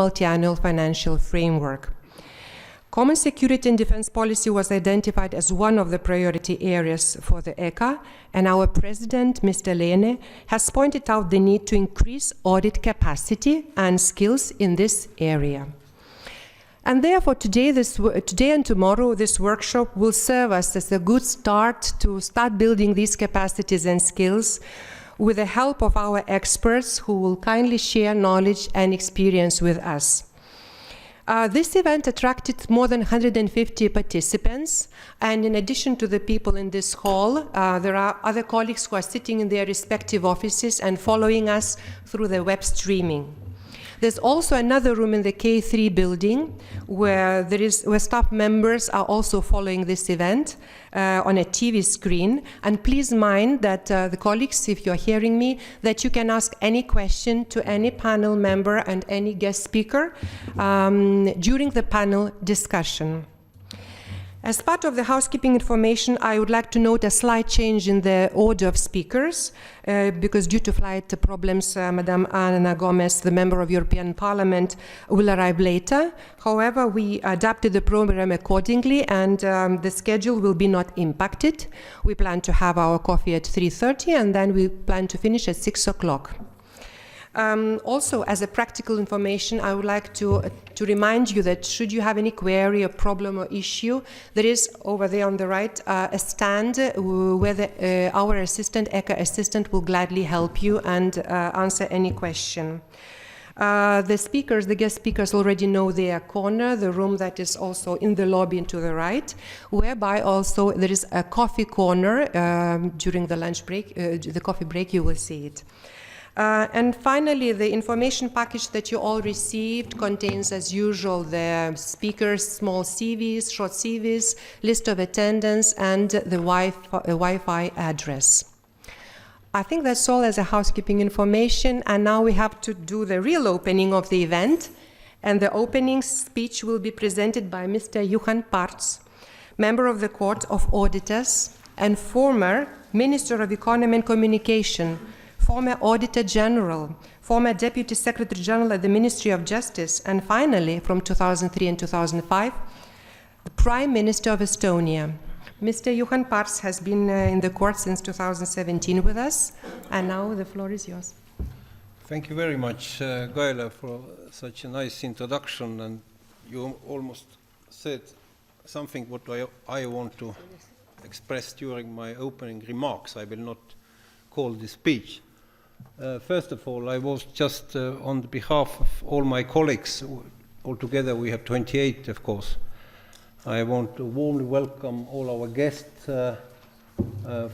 multi-annual financial framework. Common security and defense policy was identified as one of the priority areas for the ECA, and our president, Mr. Lehne, has pointed out the need to increase audit capacity and skills in this area. And therefore, today and tomorrow, this workshop will serve us as a good start to start building these capacities and skills with the help of our experts who will kindly share knowledge and experience with us. This event attracted more than 150 participants, and in addition to the people in this hall, there are other colleagues who are sitting in their respective offices and following us through the web streaming. There's also another room in the K3 building where staff members are also following this event on a TV screen. And please mind that the colleagues, if you're hearing me, that you can ask any question to any panel member and any guest speaker during the panel discussion. As part of the housekeeping information, I would like to note a slight change in the order of speakers, because due to flight problems, Madame Ana Gomez, the member of European Parliament, will arrive later. However, we adapted the program accordingly, and the schedule will be not impacted. We plan to have our coffee at 3:30, and then we plan to finish at 6 o'clock. Also, as a practical information, I would like to remind you that should you have any query or problem or issue, there is over there on the right a stand where our assistant, ECA assistant, will gladly help you and answer any question. The guest speakers already know their corner, the room that is also in the lobby and to the right, whereby also there is a coffee corner during the lunch break, the coffee break, you will see it. And finally, the information package that you all received contains, as usual, the speakers' small CVs, short CVs, list of attendance, and the Wi-Fi address. I think that's all as a housekeeping information, and now we have to do the real opening of the event, and the opening speech will be presented by Mr. Johan Parts, member of the Court of Auditors and former Minister of Economy and Communication, former Auditor General, former Deputy Secretary General at the Ministry of Justice, and finally, from 2003 and 2005, the Prime Minister of Estonia. Mr. Johan Parts has been in the court since 2017 with us, and now the floor is yours. Thank you very much, Gaila, for such a nice introduction, and you almost said something what I want to express during my opening remarks. I will not call this speech. First of all, I was just on behalf of all my colleagues, altogether we have 28, of course. I want to warmly welcome all our guests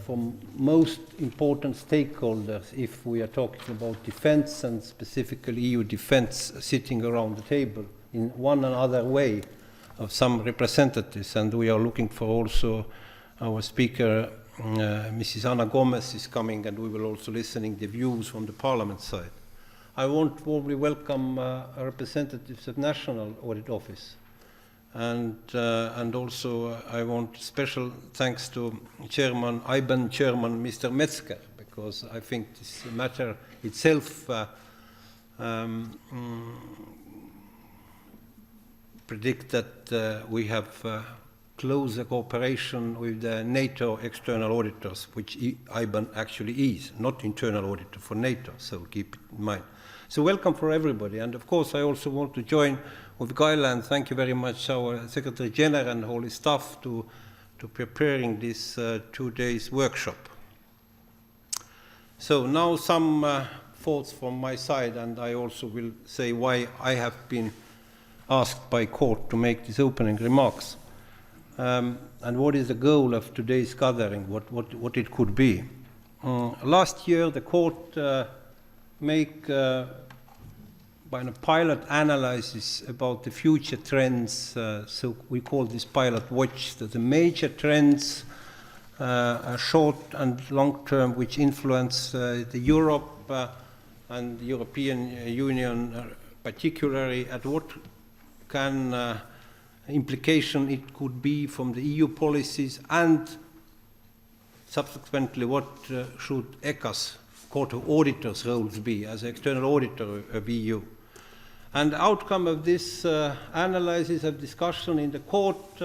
from most important stakeholders, if we are talking about defense and specifically EU defense, sitting around the table in one another way of some representatives. And we are looking for also our speaker, Mrs. Ana Gomez is coming, and we will also listening the views from the Parliament side. I want to warmly welcome representatives of National Audit Office, and also I want special thanks to IBAN Chairman Mr. Metzger, because I think this matter itself predict that we have closer cooperation with the NATO external auditors, which IBAN actually is, not internal auditor for NATO, so keep it in mind. So welcome for everybody, and of course I also want to join with Gaila and thank you very much our Secretary General and whole staff to preparing this 2 days workshop. So now some thoughts from my side, and I also will say why I have been asked by court to make these opening remarks. And what is the goal of today's gathering, what it could be. Last year the court made by a pilot analysis about the future trends, so we call this pilot watch, the major trends, short and long term, which influence the Europe and the European Union particularly, at what can implication it could be from the EU policies, and subsequently what should ECA's Court of Auditors roles be as external auditor of EU. And the outcome of this analysis of discussion in the court,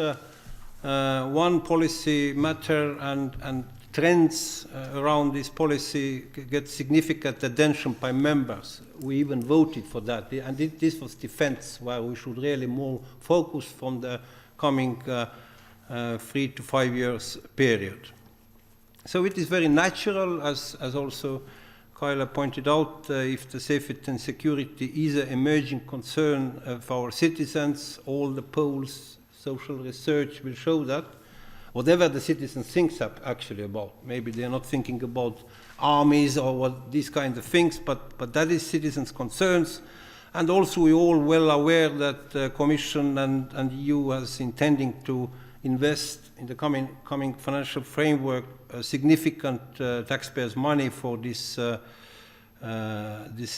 one policy matter and trends around this policy get significant attention by members. We even voted for that. And this was defense, where we should really more focus from the coming 3 to 5 years period. So it is very natural, as also Kyla pointed out, if the safety and security is an emerging concern of our citizens, all the polls, social research will show that. Whatever the citizens think actually about, maybe they're not thinking about armies or these kinds of things, but that is citizens' concerns. And also we're all well aware that the Commission and EU is intending to invest in the coming financial framework significant taxpayers' money for this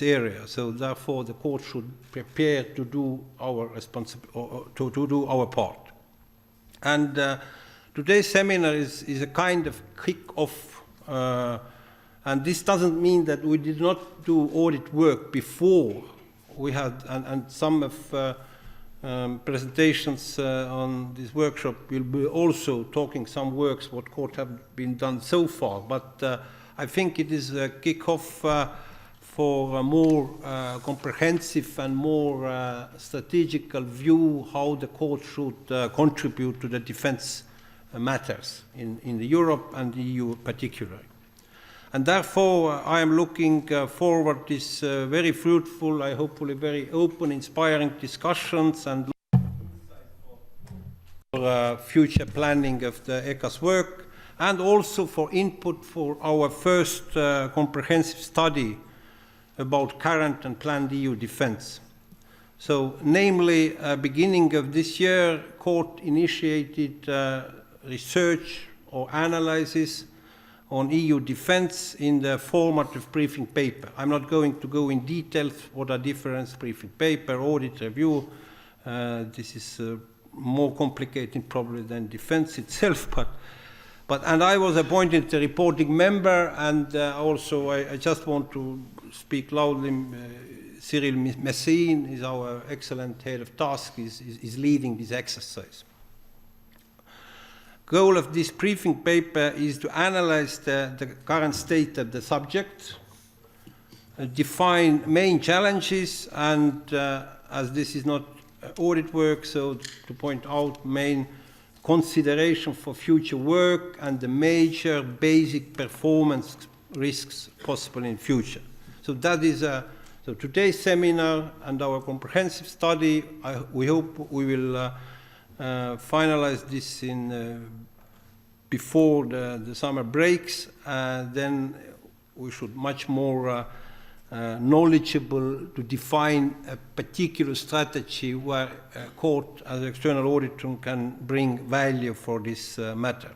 area. So therefore, the court should prepare to do our to do our part. And today's seminar is a kind of kick-off, and this doesn't mean that we did not do audit work before. We had, and some of presentations on this workshop will be also talking some works what court have been done so far. But I think it is a kick-off for a more comprehensive and more strategical view how the court should contribute to the defense matters in Europe and the EU particularly. And therefore, I am looking forward to this very fruitful, hopefully very open, inspiring discussions and for future planning of the ECA's work, and also for input for our first comprehensive study about current and planned EU defense. So, namely, beginning of this year, court initiated research or analysis on EU defense in the format of briefing paper. I'm not going to go in details what are different briefing paper, audit review. This is more complicated probably than defense itself, and I was appointed a reporting member, and also I just want to speak loudly. Cyril Messine is our excellent head of task, is leading this exercise. Goal of this briefing paper is to analyze the current state of the subject, define main challenges, and as this is not audit work, so to point out main consideration for future work and the major basic performance risks possible in future. So that is so today's seminar and our comprehensive study, we hope we will finalize this before the summer breaks. Then we should much more knowledgeable to define a particular strategy where a court as an external auditor can bring value for this matter.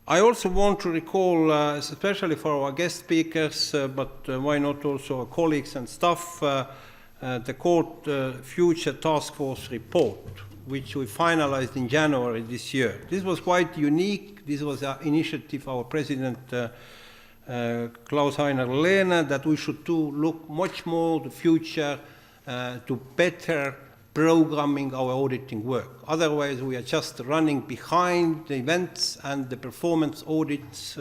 I also want to recall, especially for our guest speakers, but why not also our colleagues and staff, the court future task force report, which we finalized in January this year. This was quite unique. This was an initiative of our president, Klaus-Heiner Lehne, that we should look much more to the future to better programming our auditing work. Otherwise, we are just running behind the events, and the performance audits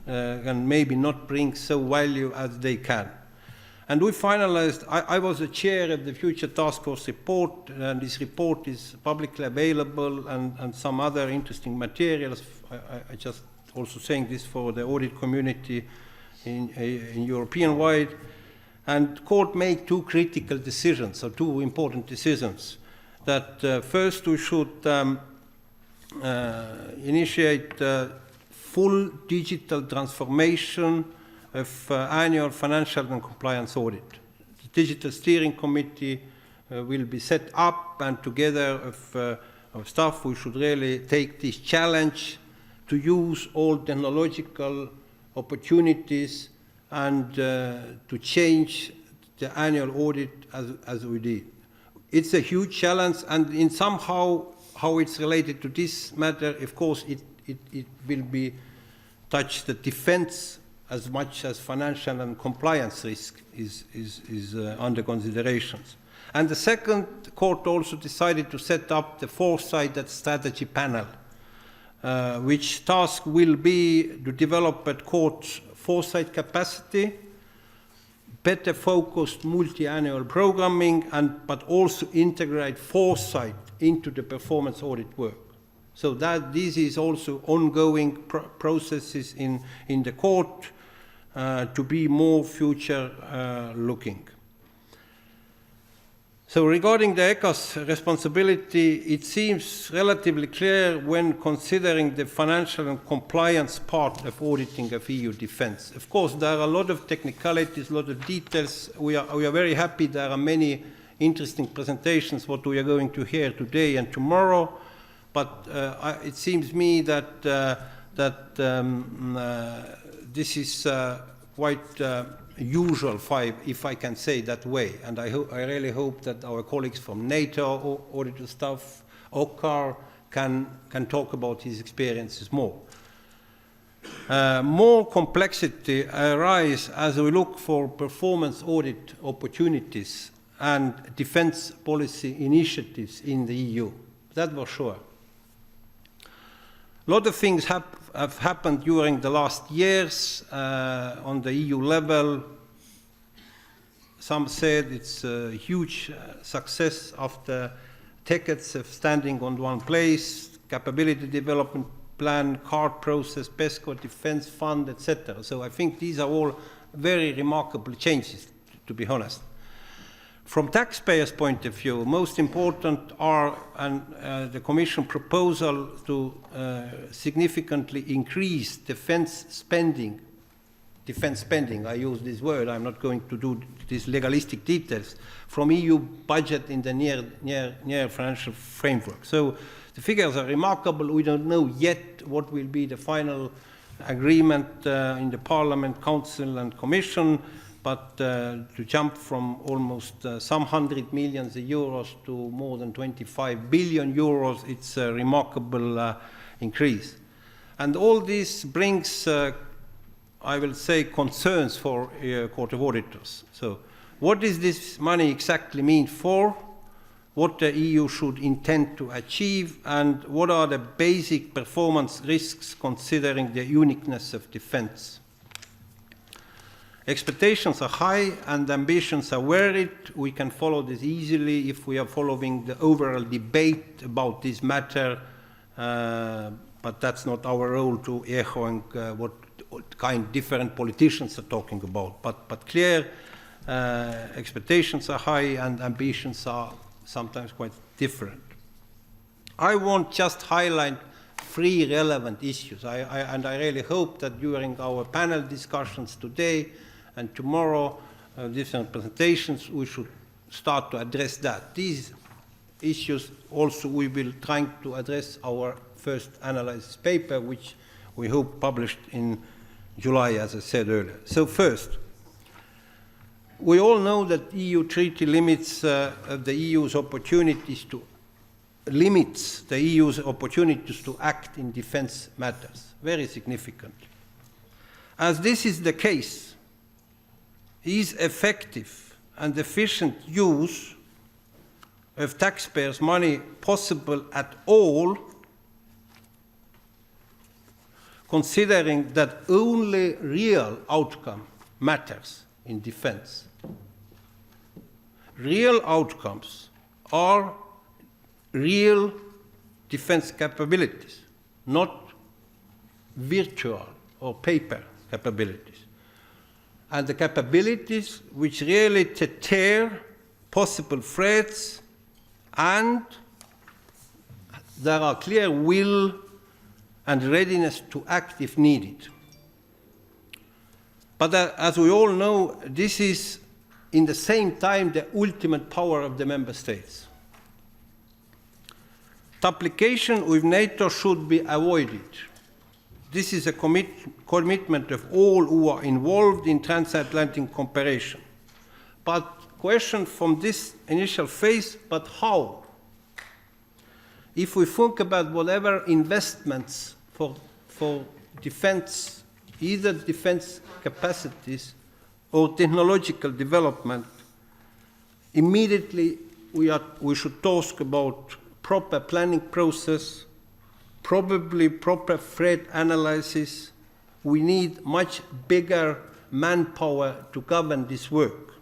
can maybe not bring so value as they can. And we finalized, I was the chair of the Future Task Force report, and this report is publicly available, and some other interesting materials. I just also saying this for the audit community in European-wide. And court made two critical decisions, or two important decisions. That first we should initiate full digital transformation of annual financial and compliance audit. The Digital Steering Committee will be set up, and together with our staff we should really take this challenge to use all technological opportunities and to change the annual audit as we did. It's a huge challenge, and in somehow how it's related to this matter, of course it will be touch the defense as much as financial and compliance risk is under considerations. And the second, the court also decided to set up the foresight and strategy panel, which task will be to develop at court's foresight capacity, better focused multi-annual programming, but also integrate foresight into the performance audit work. So that this is also ongoing processes in the court to be more future looking. So regarding the ECA's responsibility, it seems relatively clear when considering the financial and compliance part of auditing of EU defence. Of course, there are a lot of technicalities, a lot of details. We are very happy there are many interesting presentations, what we are going to hear today and tomorrow. But it seems me that this is quite usual, if I can say that way. And I really hope that our colleagues from NATO, auditor staff, OCCAR, can talk about his experiences more. More complexity arises as we look for performance audit opportunities and defence policy initiatives in the EU. That was sure. A lot of things have happened during the last years on the EU level. Some said it's a huge success after decades of standing on one place, capability development plan, CARD process, PESCO, defense fund, etc. So I think these are all very remarkable changes, to be honest. From taxpayers' point of view, most important are the Commission proposal to significantly increase defense spending, I use this word, I'm not going to do these legalistic details, from EU budget in the near financial framework. So the figures are remarkable. We don't know yet what will be the final agreement in the Parliament, Council and Commission, but to jump from almost some 100 million euros to more than 25 billion euros, it's a remarkable increase. And all this brings, I will say, concerns for Court of Auditors. So what does this money exactly mean for? What the EU should intend to achieve, and what are the basic performance risks considering the uniqueness of defense? Expectations are high and ambitions are varied. We can follow this easily if we are following the overall debate about this matter, but that's not our role to echoing what kind different politicians are talking about. But clear expectations are high and ambitions are sometimes quite different. I want just highlight 3 relevant issues, and I really hope that during our panel discussions today and tomorrow, different presentations, we should start to address that. These issues also we will try to address our first analysis paper, which we hope published in July, as I said earlier. So first, we all know that EU treaty limits the EU's opportunities to act in defense matters very significantly. As this is the case, is effective and efficient use of taxpayers' money possible at all, considering that only real outcome matters in defense? Real outcomes are real defense capabilities, not virtual or paper capabilities. And the capabilities which really deter possible threats, and there are clear will and readiness to act if needed. But as we all know, this is in the same time the ultimate power of the member states. Duplication with NATO should be avoided. This is a commitment of all who are involved in transatlantic cooperation. But question from this initial phase, but how? If we think about whatever investments for defense either defense capacities or technological development, immediately we should talk about proper planning process, probably proper threat analysis. We need much bigger manpower to govern this work.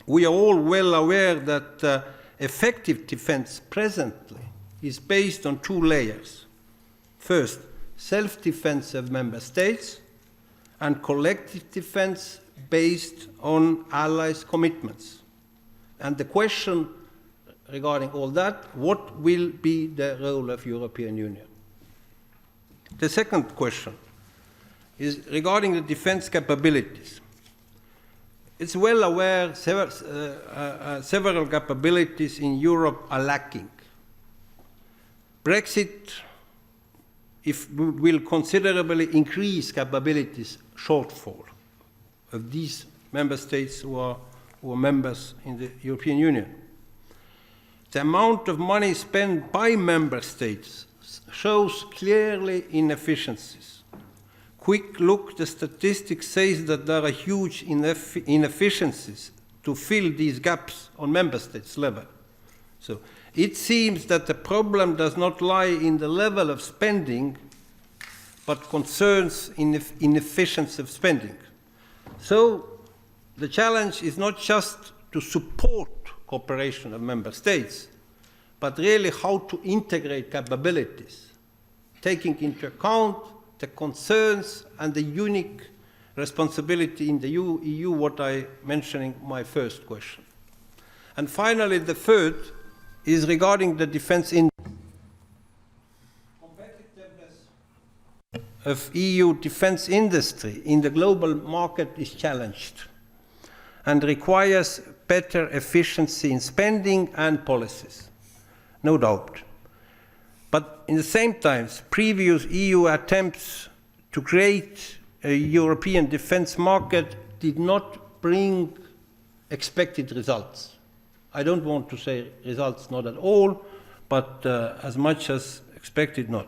We are all well aware that effective defense presently is based on two layers. First, self-defense of member states, and collective defense based on allies' commitments. And the question regarding all that, what will be the role of European Union? The second question is regarding the defense capabilities. It's well aware several capabilities in Europe are lacking. Brexit will considerably increase capabilities shortfall of these member states who are members in the European Union. The amount of money spent by member states shows clearly inefficiencies. Quick look, the statistics says that there are huge inefficiencies to fill these gaps on member states level. So it seems that the problem does not lie in the level of spending, but concerns inefficiency of spending. So the challenge is not just to support cooperation of member states, but really how to integrate capabilities, taking into account the concerns and the unique responsibility in the EU, what I mentioned in my first question. And finally, the third is regarding the defense industry. Competitiveness of EU defense industry in the global market is challenged and requires better efficiency in spending and policies, no doubt. But in the same time, previous EU attempts to create a European defense market did not bring expected results. I don't want to say results not at all, but as much as expected not.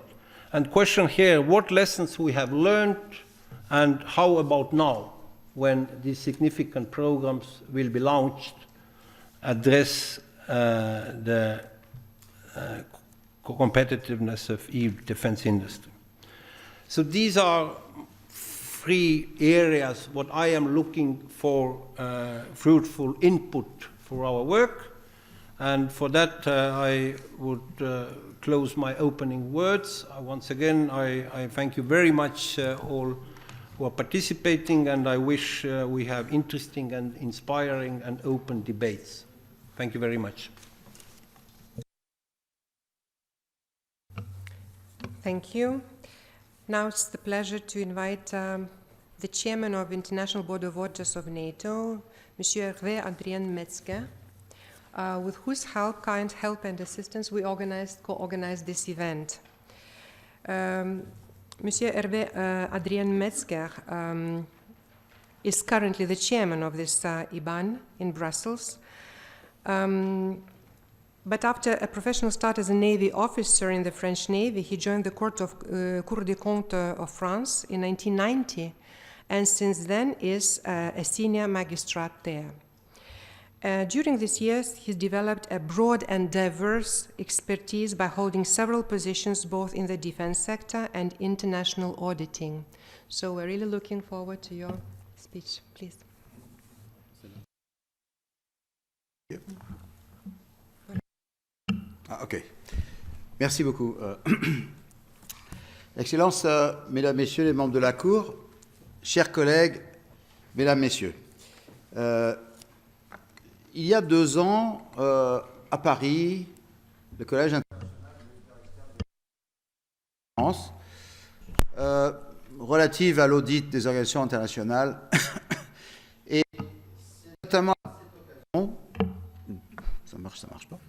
And question here, what lessons we have learned and how about now when these significant programs will be launched, address the competitiveness of EU defense industry. So these are three areas what I am looking for fruitful input for our work, and for that I would close my opening words. Once again, I thank you very much all who are participating, and I wish we have interesting and inspiring and open debates. Thank you very much. Thank you. Now it's the pleasure to invite the chairman of International Board of Auditors of NATO, Monsieur Hervé Adrien Metzger, with whose kind help and assistance we co-organized this event. Monsieur Hervé Adrien Metzger is currently the chairman of this IBAN in Brussels. But after a professional start as a Navy officer in the French Navy, he joined the Cour des Comptes of France in 1990, and since then is a senior magistrate there. During these years, he's developed a broad and diverse expertise by holding several positions both in the defense sector and international auditing. So we're really looking forward to your speech, please. Yeah. Ok. Merci beaucoup. Excellences, Mesdames, Messieurs les membres de la Cour, chers collègues, Mesdames, Messieurs, il y a 2 ans, à Paris, le Collège international de France, relative à l'audit des organisations internationales, et c'est notamment à cette occasion, ça marche pas.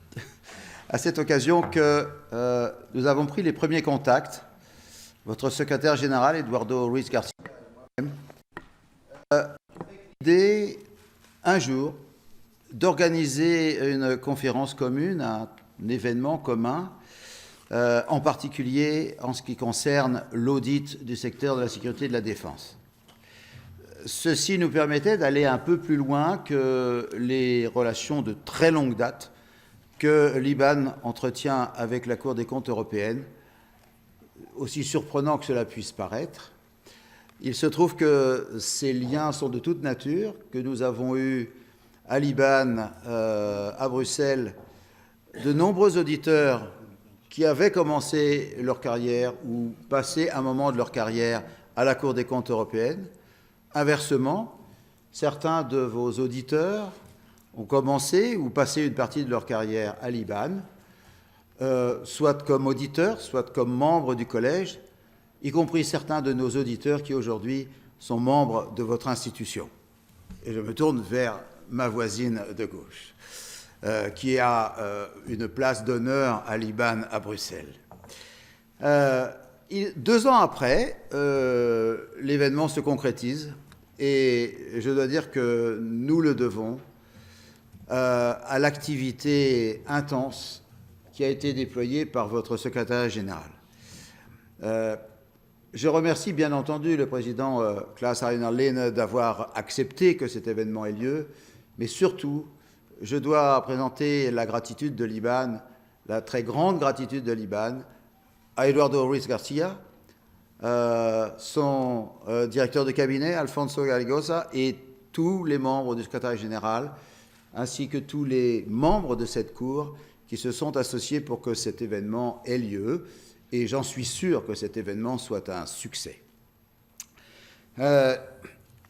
À cette occasion que nous avons pris les premiers contacts, votre secrétaire général, Eduardo Ruiz Garcia, avec l'idée, un jour, d'organiser une conférence commune, un événement commun, en particulier en ce qui concerne l'audit du secteur de la sécurité et de la défense. Ceci nous permettait d'aller un peu plus loin que les relations de très longue date que l'IBAN entretient avec la Cour des comptes européenne, aussi surprenant que cela puisse paraître. Il se trouve que ces liens sont de toute nature, que nous avons eu à l'IBAN, à Bruxelles, de nombreux auditeurs qui avaient commencé leur carrière ou passé un moment de leur carrière à la Cour des comptes européenne. Inversement, certains de vos auditeurs ont commencé ou passé une partie de leur carrière à l'IBAN, soit comme auditeurs, soit comme membres du collège, y compris certains de nos auditeurs qui aujourd'hui sont membres de votre institution. Et je me tourne vers ma voisine de gauche, qui a une place d'honneur à l'IBAN à Bruxelles. 2 ans après, l'événement se concrétise et je dois dire que nous le devons à l'activité intense qui a été déployée par votre secrétaire général. Je remercie bien entendu le président Klaus-Heiner Lehne d'avoir accepté que cet événement ait lieu, mais surtout, je dois présenter la gratitude de l'IBAN, la très grande gratitude de l'IBAN, à Eduardo Ruiz Garcia, son directeur de cabinet, Alfonso Galigosa, et tous les membres du secrétariat général, ainsi que tous les membres de cette Cour qui se sont associés pour que cet événement ait lieu. Et j'en suis sûr que cet événement soit un succès.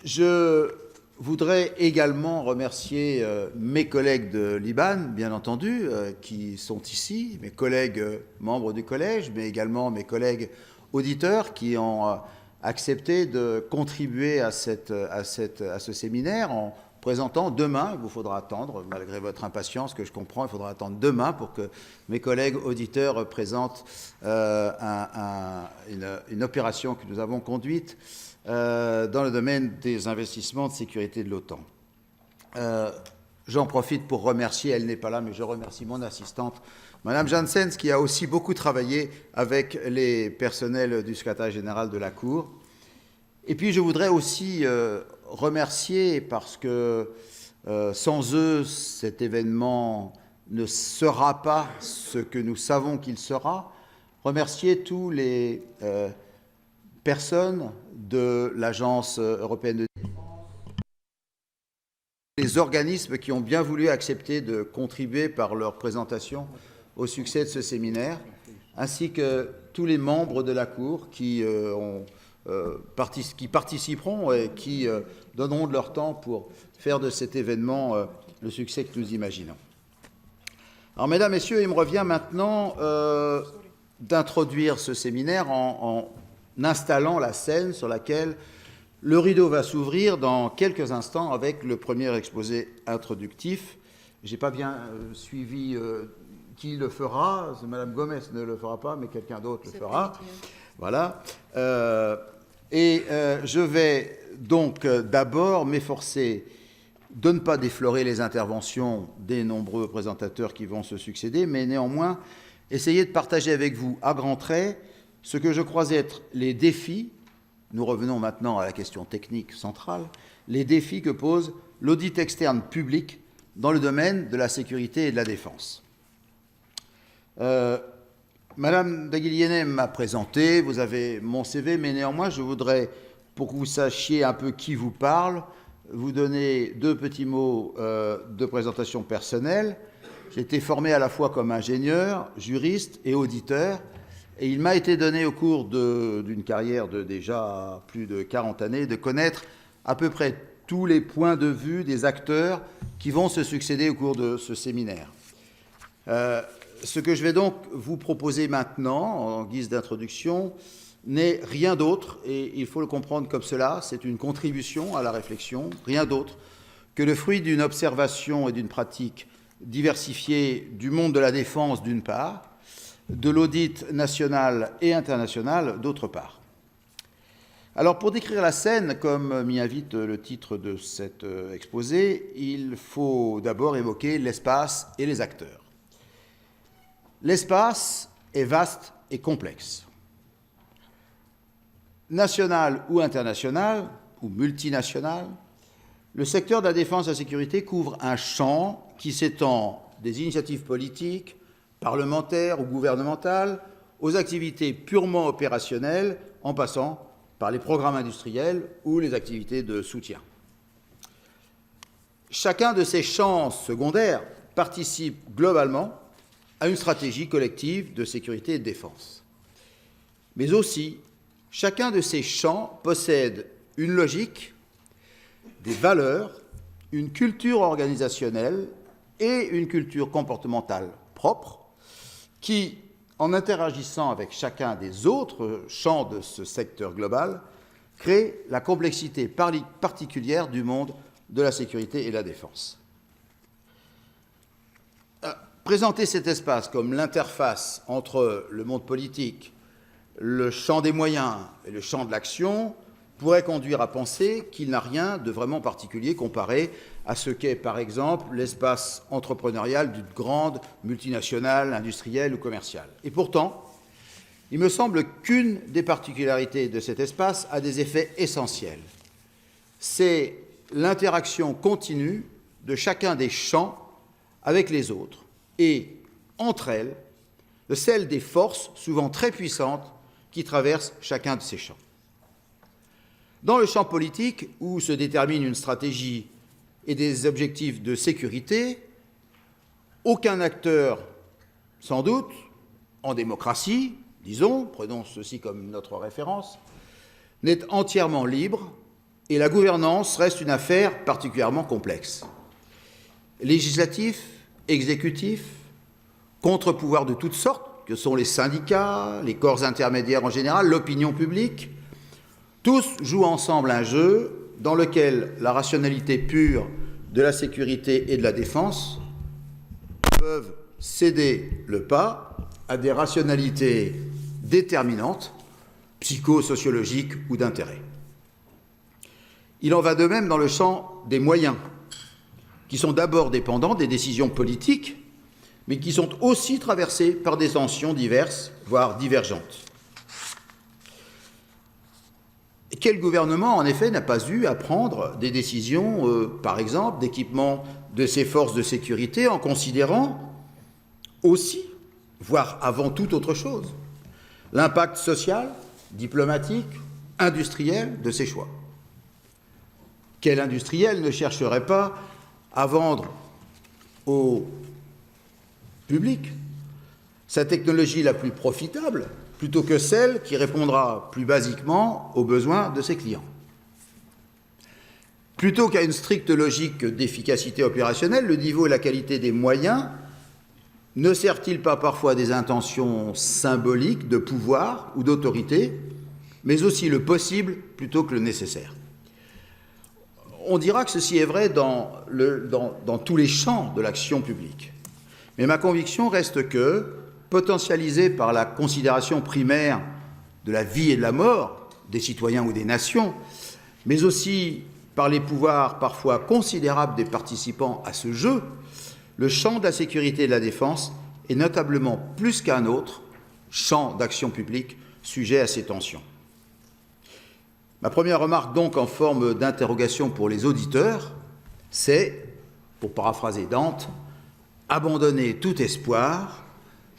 Je voudrais également remercier mes collègues de l'IBAN, bien entendu, qui sont ici, mes collègues membres du collège, mais également mes collègues auditeurs qui ont accepté de contribuer à ce séminaire en présentant demain. Il vous faudra attendre, malgré votre impatience, que je comprends, il faudra attendre demain pour que mes collègues auditeurs présentent une opération que nous avons conduite dans le domaine des investissements de sécurité de l'OTAN. J'en profite pour remercier, elle n'est pas là, mais je remercie mon assistante, Madame Janssens, qui a aussi beaucoup travaillé avec les personnels du secrétariat général de la Cour. Et puis je voudrais aussi remercier, parce que sans eux, cet événement ne sera pas ce que nous savons qu'il sera, remercier tous les personnes de l'Agence européenne de défense, les organismes qui ont bien voulu accepter de contribuer par leur présentation au succès de ce séminaire, ainsi que tous les membres de la Cour qui participeront et qui donneront de leur temps pour faire de cet événement le succès que nous imaginons. Alors, mesdames, messieurs, il me revient maintenant d'introduire ce séminaire en installant la scène sur laquelle le rideau va s'ouvrir dans quelques instants avec le premier exposé introductif. Je n'ai pas bien suivi qui le fera. Madame Gomez ne le fera pas, mais quelqu'un d'autre le fera. Voilà. Je vais donc d'abord m'efforcer de ne pas déflorer les interventions des nombreux présentateurs qui vont se succéder, mais néanmoins essayer de partager avec vous à grands traits ce que je crois être les défis, nous revenons maintenant à la question technique centrale, les défis que pose l'audit externe public dans le domaine de la sécurité et de la défense. Madame Daguiliene m'a présenté, vous avez mon CV, mais néanmoins, je voudrais, pour que vous sachiez un peu qui vous parle, vous donner 2 petits mots de présentation personnelle. J'ai été formé à la fois comme ingénieur, juriste et auditeur, et il m'a été donné au cours d'une carrière de déjà plus de 40 années de connaître à peu près tous les points de vue des acteurs qui vont se succéder au cours de ce séminaire. Ce que je vais donc vous proposer maintenant, en guise d'introduction, n'est rien d'autre, et il faut le comprendre comme cela, c'est une contribution à la réflexion, rien d'autre que le fruit d'une observation et d'une pratique diversifiée du monde de la défense d'une part, de l'audit national et international d'autre part. Alors, pour décrire la scène, comme m'y invite le titre de cet exposé, il faut d'abord évoquer l'espace et les acteurs. L'espace est vaste et complexe. National ou international, ou multinational, le secteur de la défense et de la sécurité couvre un champ qui s'étend des initiatives politiques, parlementaires ou gouvernementales, aux activités purement opérationnelles, en passant par les programmes industriels ou les activités de soutien. Chacun de ces champs secondaires participe globalement à une stratégie collective de sécurité et de défense. Mais aussi, chacun de ces champs possède une logique, des valeurs, une culture organisationnelle et une culture comportementale propre qui, en interagissant avec chacun des autres champs de ce secteur global, crée la complexité particulière du monde de la sécurité et de la défense. Présenter cet espace comme l'interface entre le monde politique, le champ des moyens et le champ de l'action pourrait conduire à penser qu'il n'a rien de vraiment particulier comparé à ce qu'est, par exemple, l'espace entrepreneurial d'une grande multinationale industrielle ou commerciale. Et pourtant, il me semble qu'une des particularités de cet espace a des effets essentiels. C'est l'interaction continue de chacun des champs avec les autres et, entre elles, de celle des forces souvent très puissantes qui traversent chacun de ces champs. Dans le champ politique, où se détermine une stratégie et des objectifs de sécurité, aucun acteur, sans doute, en démocratie, disons, prenons ceci comme notre référence, n'est entièrement libre et la gouvernance reste une affaire particulièrement complexe. Législatif, exécutif, contre-pouvoirs de toutes sortes, que sont les syndicats, les corps intermédiaires en général, l'opinion publique, tous jouent ensemble un jeu dans lequel la rationalité pure de la sécurité et de la défense peuvent céder le pas à des rationalités déterminantes, psychosociologiques ou d'intérêt. Il en va de même dans le champ des moyens, qui sont d'abord dépendants des décisions politiques, mais qui sont aussi traversés par des tensions diverses, voire divergentes. Quel gouvernement, en effet, n'a pas eu à prendre des décisions, par exemple, d'équipement de ses forces de sécurité en considérant aussi, voire avant toute autre chose, l'impact social, diplomatique, industriel de ses choix? Quel industriel ne chercherait pas à vendre au public sa technologie la plus profitable plutôt que celle qui répondra plus basiquement aux besoins de ses clients? Plutôt qu'à une stricte logique d'efficacité opérationnelle, le niveau et la qualité des moyens ne servent-ils pas parfois à des intentions symboliques de pouvoir ou d'autorité, mais aussi le possible plutôt que le nécessaire? On dira que ceci est vrai dans tous les champs de l'action publique. Mais ma conviction reste que, potentialisée par la considération primaire de la vie et de la mort des citoyens ou des nations, mais aussi par les pouvoirs parfois considérables des participants à ce jeu, le champ de la sécurité et de la défense est notablement plus qu'un autre champ d'action publique sujet à ces tensions. Ma première remarque donc en forme d'interrogation pour les auditeurs, c'est, pour paraphraser Dante, abandonner tout espoir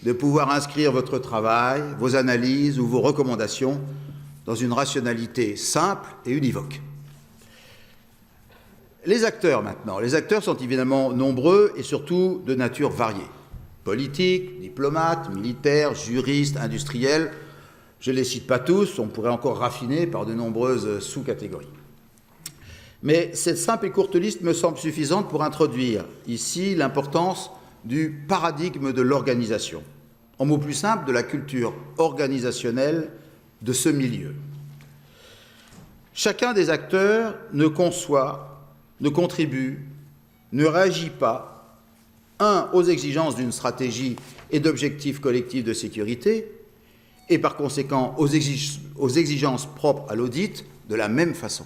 de pouvoir inscrire votre travail, vos analyses ou vos recommandations dans une rationalité simple et univoque. Les acteurs maintenant. Les acteurs sont évidemment nombreux et surtout de nature variée. Politiques, diplomates, militaires, juristes, industriels. Je ne les cite pas tous, on pourrait encore raffiner par de nombreuses sous-catégories. Mais cette simple et courte liste me semble suffisante pour introduire ici l'importance du paradigme de l'organisation. En mots plus simples, de la culture organisationnelle de ce milieu. Chacun des acteurs ne conçoit, ne contribue, ne réagit pas, un, aux exigences d'une stratégie et d'objectifs collectifs de sécurité, et par conséquent aux exigences propres à l'audit de la même façon.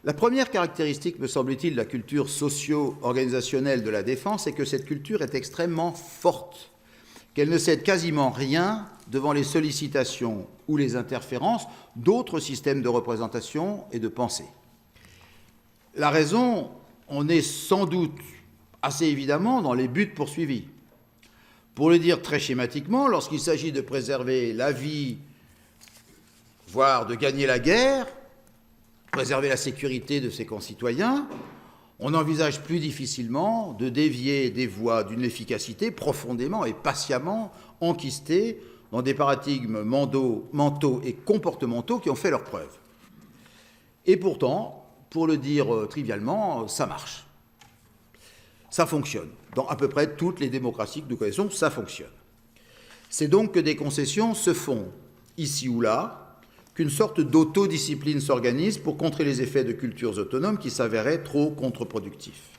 La première caractéristique, me semble-t-il, de la culture socio-organisationnelle de la défense, c'est que cette culture est extrêmement forte, qu'elle ne cède quasiment rien devant les sollicitations ou les interférences d'autres systèmes de représentation et de pensée. La raison, on est sans doute assez évidemment dans les buts poursuivis. Pour le dire très schématiquement, lorsqu'il s'agit de préserver la vie, voire de gagner la guerre, préserver la sécurité de ses concitoyens, on envisage plus difficilement de dévier des voies d'une efficacité profondément et patiemment enquistée dans des paradigmes mentaux et comportementaux qui ont fait leurs preuves. Et pourtant, pour le dire trivialement, ça marche. Ça fonctionne. Dans à peu près toutes les démocraties que nous connaissons, ça fonctionne. C'est donc que des concessions se font, ici ou là, qu'une sorte d'autodiscipline s'organise pour contrer les effets de cultures autonomes qui s'avéraient trop contre-productifs.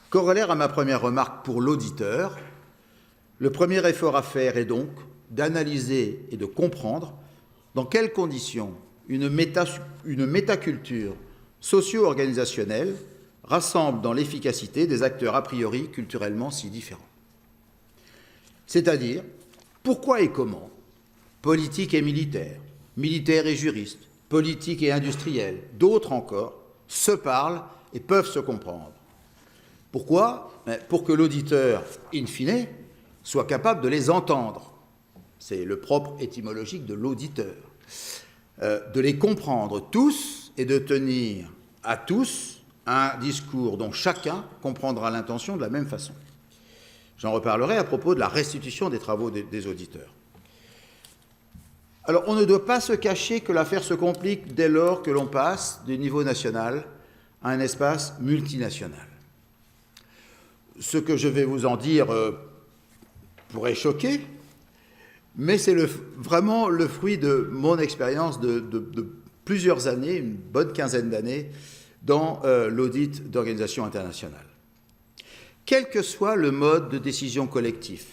Corollaire à ma première remarque pour l'auditeur, le premier effort à faire est donc d'analyser et de comprendre dans quelles conditions une métaculture socio-organisationnelle rassemble dans l'efficacité des acteurs a priori culturellement si différents. C'est-à-dire, pourquoi et comment politique et militaire, militaires et juristes, politiques et industriels, d'autres encore, se parlent et peuvent se comprendre. Pourquoi ? Pour que l'auditeur, in fine, soit capable de les entendre. C'est le propre étymologique de l'auditeur. De les comprendre tous et de tenir à tous un discours dont chacun comprendra l'intention de la même façon. J'en reparlerai à propos de la restitution des travaux des auditeurs. Alors, on ne doit pas se cacher que l'affaire se complique dès lors que l'on passe du niveau national à un espace multinational. Ce que je vais vous en dire pourrait choquer, mais c'est vraiment le fruit de mon expérience de plusieurs années, une bonne quinzaine d'années, dans l'audit d'organisations internationales. Quel que soit le mode de décision collectif,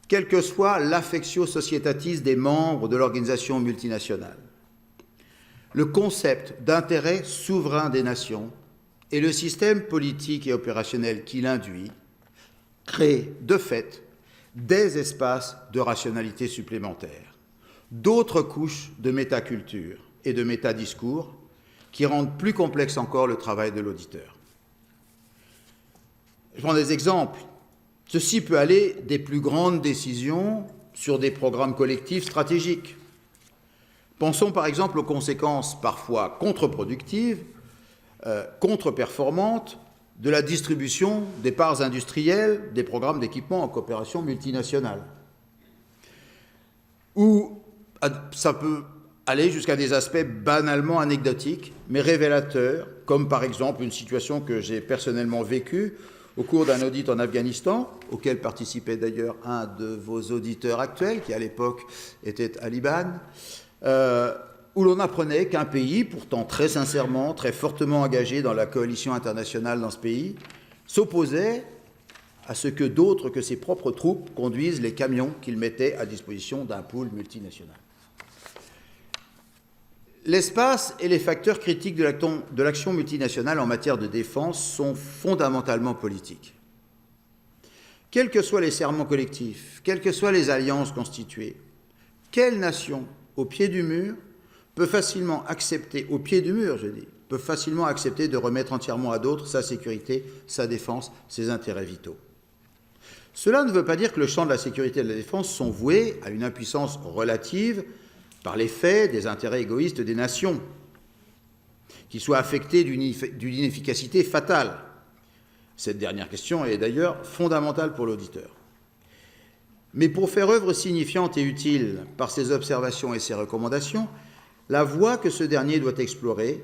quelle que soit l'affectio societatis des membres de l'organisation multinationale, le concept d'intérêt souverain des nations et le système politique et opérationnel qui l'induit créent de fait des espaces de rationalité supplémentaires, d'autres couches de métaculture et de métadiscours qui rendent plus complexe encore le travail de l'auditeur. Je prends des exemples. Ceci peut aller des plus grandes décisions sur des programmes collectifs stratégiques. Pensons par exemple aux conséquences parfois contre-productives, contre-performantes de la distribution des parts industrielles des programmes d'équipement en coopération multinationale. Ou ça peut aller jusqu'à des aspects banalement anecdotiques, mais révélateurs, comme par exemple une situation que j'ai personnellement vécue au cours d'un audit en Afghanistan, auquel participait d'ailleurs un de vos auditeurs actuels, qui à l'époque était à Liban, où l'on apprenait qu'un pays, pourtant très sincèrement, très fortement engagé dans la coalition internationale dans ce pays, s'opposait à ce que d'autres que ses propres troupes conduisent les camions qu'il mettait à disposition d'un pool multinational. L'espace et les facteurs critiques de l'action multinationale en matière de défense sont fondamentalement politiques. Quels que soient les serments collectifs, quelles que soient les alliances constituées, quelle nation, au pied du mur, peut facilement accepter, au pied du mur, je dis, peut facilement accepter de remettre entièrement à d'autres sa sécurité, sa défense, ses intérêts vitaux. Cela ne veut pas dire que le champ de la sécurité et de la défense sont voués à une impuissance relative par l'effet des intérêts égoïstes des nations, qui soient affectés d'une inefficacité fatale. Cette dernière question est d'ailleurs fondamentale pour l'auditeur. Mais pour faire œuvre signifiante et utile par ses observations et ses recommandations, la voie que ce dernier doit explorer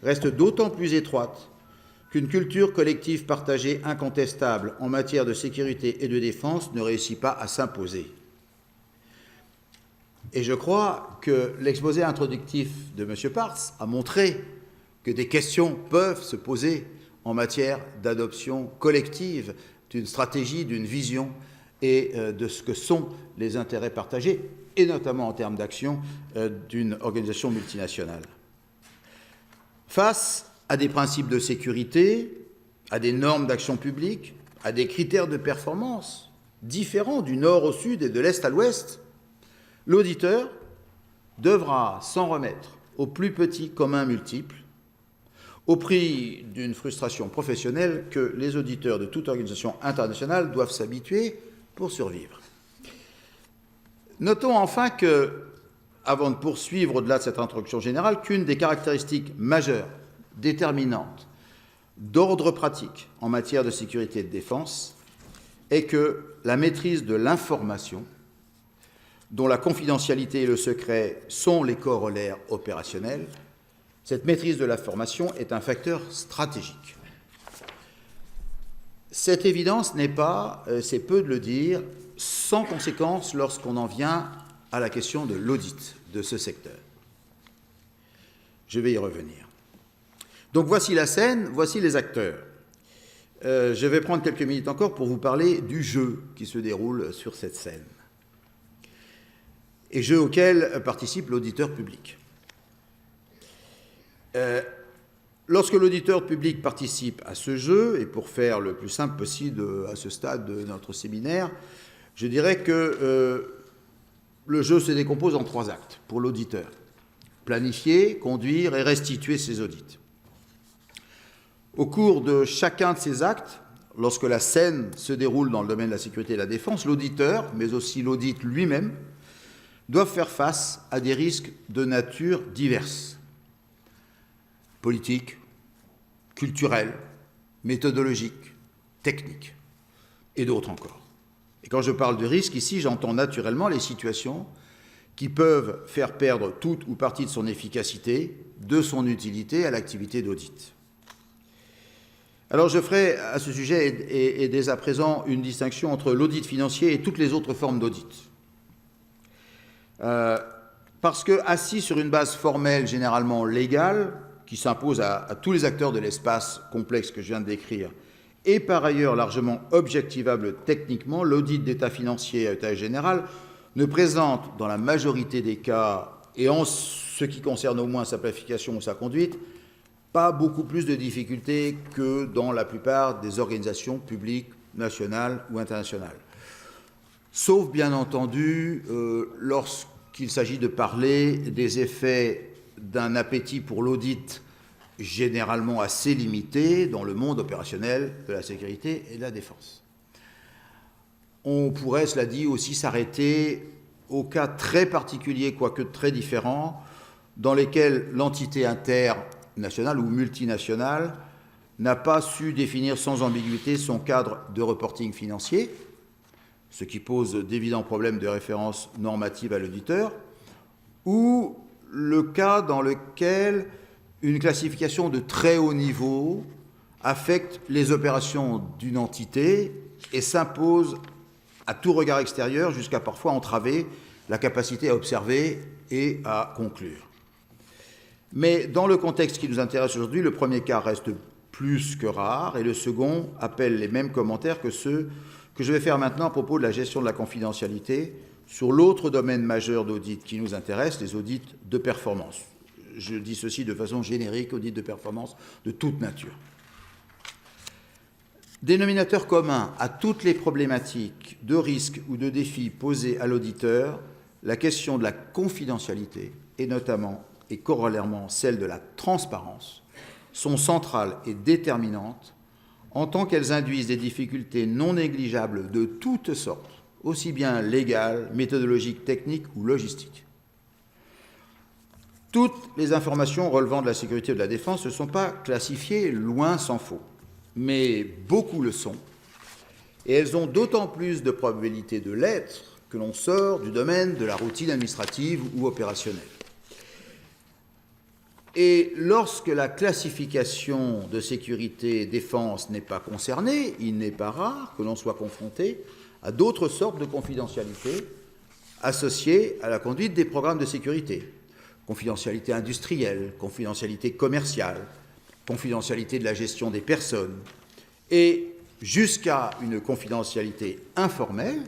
reste d'autant plus étroite qu'une culture collective partagée incontestable en matière de sécurité et de défense ne réussit pas à s'imposer. Et je crois que l'exposé introductif de M. Parts a montré que des questions peuvent se poser en matière d'adoption collective d'une stratégie, d'une vision et de ce que sont les intérêts partagés, et notamment en termes d'action d'une organisation multinationale. Face à des principes de sécurité, à des normes d'action publique, à des critères de performance différents du nord au sud et de l'est à l'ouest, l'auditeur devra s'en remettre au plus petit commun multiple, au prix d'une frustration professionnelle que les auditeurs de toute organisation internationale doivent s'habituer pour survivre. Notons enfin que, avant de poursuivre au-delà de cette introduction générale, qu'une des caractéristiques majeures, déterminantes, d'ordre pratique en matière de sécurité et de défense est que la maîtrise de l'information, dont la confidentialité et le secret sont les corollaires opérationnels, cette maîtrise de l'information est un facteur stratégique. Cette évidence n'est pas, c'est peu de le dire, sans conséquence lorsqu'on en vient à la question de l'audit de ce secteur. Je vais y revenir. Donc voici la scène, voici les acteurs. Je vais prendre quelques minutes encore pour vous parler du jeu qui se déroule sur cette scène. Et jeu auquel participe l'auditeur public. Lorsque l'auditeur public participe à ce jeu, et pour faire le plus simple possible à ce stade de notre séminaire, je dirais que le jeu se décompose en 3 actes pour l'auditeur. Planifier, conduire et restituer ses audits. Au cours de chacun de ces actes, lorsque la scène se déroule dans le domaine de la sécurité et de la défense, l'auditeur, mais aussi l'audit lui-même, doivent faire face à des risques de nature diverses. Politiques, culturelles, méthodologiques, techniques, et d'autres encore. Et quand je parle de risques, ici, j'entends naturellement les situations qui peuvent faire perdre toute ou partie de son efficacité, de son utilité à l'activité d'audit. Alors je ferai à ce sujet et dès à présent une distinction entre l'audit financier et toutes les autres formes d'audit. Parce que assis sur une base formelle généralement légale, qui s'impose à tous les acteurs de l'espace complexe que je viens de décrire, et par ailleurs largement objectivable techniquement, l'audit d'état financier à état général ne présente dans la majorité des cas, et en ce qui concerne au moins sa planification ou sa conduite, pas beaucoup plus de difficultés que dans la plupart des organisations publiques nationales ou internationales. Sauf, bien entendu, lorsqu'il s'agit de parler des effets d'un appétit pour l'audit généralement assez limité dans le monde opérationnel de la sécurité et de la défense. On pourrait, cela dit, aussi s'arrêter aux cas très particuliers, quoique très différents, dans lesquels l'entité internationale ou multinationale n'a pas su définir sans ambiguïté son cadre de reporting financier, ce qui pose d'évidents problèmes de référence normative à l'auditeur, ou le cas dans lequel une classification de très haut niveau affecte les opérations d'une entité et s'impose à tout regard extérieur jusqu'à parfois entraver la capacité à observer et à conclure. Mais dans le contexte qui nous intéresse aujourd'hui, le premier cas reste plus que rare et le second appelle les mêmes commentaires que ceux que je vais faire maintenant à propos de la gestion de la confidentialité sur l'autre domaine majeur d'audit qui nous intéresse, les audits de performance. Je dis ceci de façon générique, audits de performance de toute nature. Dénominateur commun à toutes les problématiques de risques ou de défis posés à l'auditeur, la question de la confidentialité, et notamment et corollairement celle de la transparence, sont centrales et déterminantes en tant qu'elles induisent des difficultés non négligeables de toutes sortes, aussi bien légales, méthodologiques, techniques ou logistiques. Toutes les informations relevant de la sécurité et de la défense ne sont pas classifiées, loin s'en faut, mais beaucoup le sont, et elles ont d'autant plus de probabilité de l'être que l'on sort du domaine de la routine administrative ou opérationnelle. Et lorsque la classification de sécurité et défense n'est pas concernée, il n'est pas rare que l'on soit confronté à d'autres sortes de confidentialité associées à la conduite des programmes de sécurité. Confidentialité industrielle, confidentialité commerciale, confidentialité de la gestion des personnes, et jusqu'à une confidentialité informelle,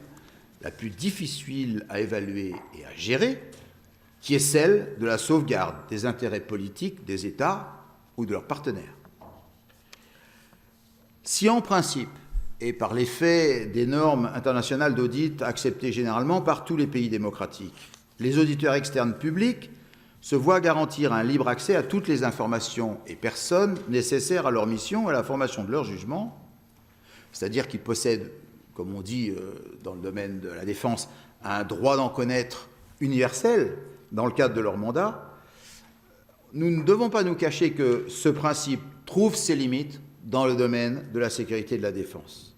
la plus difficile à évaluer et à gérer, qui est celle de la sauvegarde des intérêts politiques des États ou de leurs partenaires. Si en principe, et par l'effet des normes internationales d'audit acceptées généralement par tous les pays démocratiques. Les auditeurs externes publics se voient garantir un libre accès à toutes les informations et personnes nécessaires à leur mission et à la formation de leur jugement, c'est-à-dire qu'ils possèdent, comme on dit dans le domaine de la défense, un droit d'en connaître universel dans le cadre de leur mandat. Nous ne devons pas nous cacher que ce principe trouve ses limites dans le domaine de la sécurité et de la défense.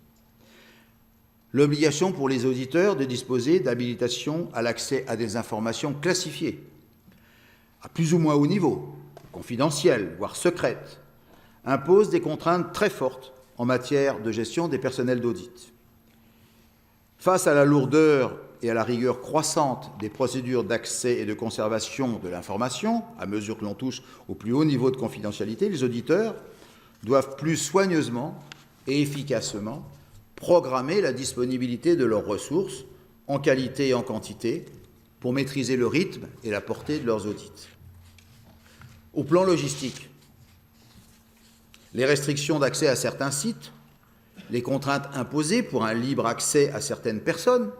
L'obligation pour les auditeurs de disposer d'habilitation à l'accès à des informations classifiées, à plus ou moins haut niveau, confidentielles, voire secrètes, impose des contraintes très fortes en matière de gestion des personnels d'audit. Face à la lourdeur et à la rigueur croissante des procédures d'accès et de conservation de l'information, à mesure que l'on touche au plus haut niveau de confidentialité, les auditeurs doivent plus soigneusement et efficacement programmer la disponibilité de leurs ressources en qualité et en quantité pour maîtriser le rythme et la portée de leurs audits. Au plan logistique, les restrictions d'accès à certains sites, les contraintes imposées pour un libre accès à certaines personnes,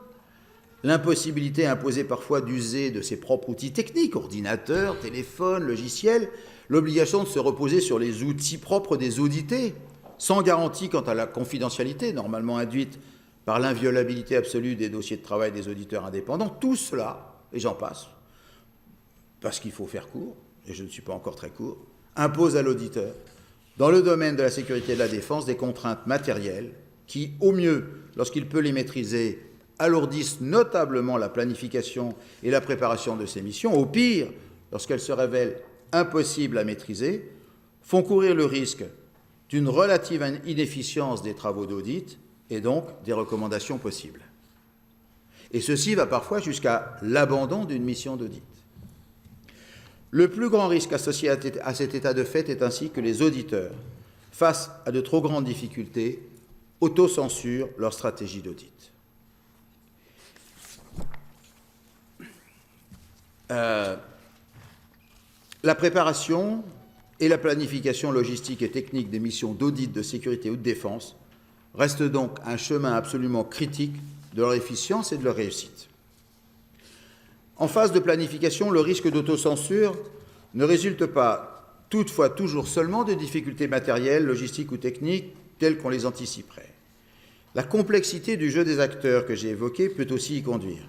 l'impossibilité imposée parfois d'user de ses propres outils techniques, ordinateurs, téléphones, logiciels, l'obligation de se reposer sur les outils propres des audités, sans garantie quant à la confidentialité normalement induite par l'inviolabilité absolue des dossiers de travail des auditeurs indépendants, tout cela, et j'en passe, parce qu'il faut faire court, et je ne suis pas encore très court, impose à l'auditeur, dans le domaine de la sécurité et de la défense, des contraintes matérielles qui, au mieux, lorsqu'il peut les maîtriser, alourdissent notablement la planification et la préparation de ses missions, au pire, lorsqu'elles se révèlent impossibles à maîtriser, font courir le risque d'une relative inefficience des travaux d'audit et donc des recommandations possibles. Et ceci va parfois jusqu'à l'abandon d'une mission d'audit. Le plus grand risque associé à cet état de fait est ainsi que les auditeurs, face à de trop grandes difficultés, autocensurent leur stratégie d'audit. La préparation et la planification logistique et technique des missions d'audit de sécurité ou de défense restent donc un chemin absolument critique de leur efficience et de leur réussite. En phase de planification, le risque d'autocensure ne résulte pas toutefois toujours seulement de difficultés matérielles, logistiques ou techniques telles qu'on les anticiperait. La complexité du jeu des acteurs que j'ai évoqué peut aussi y conduire.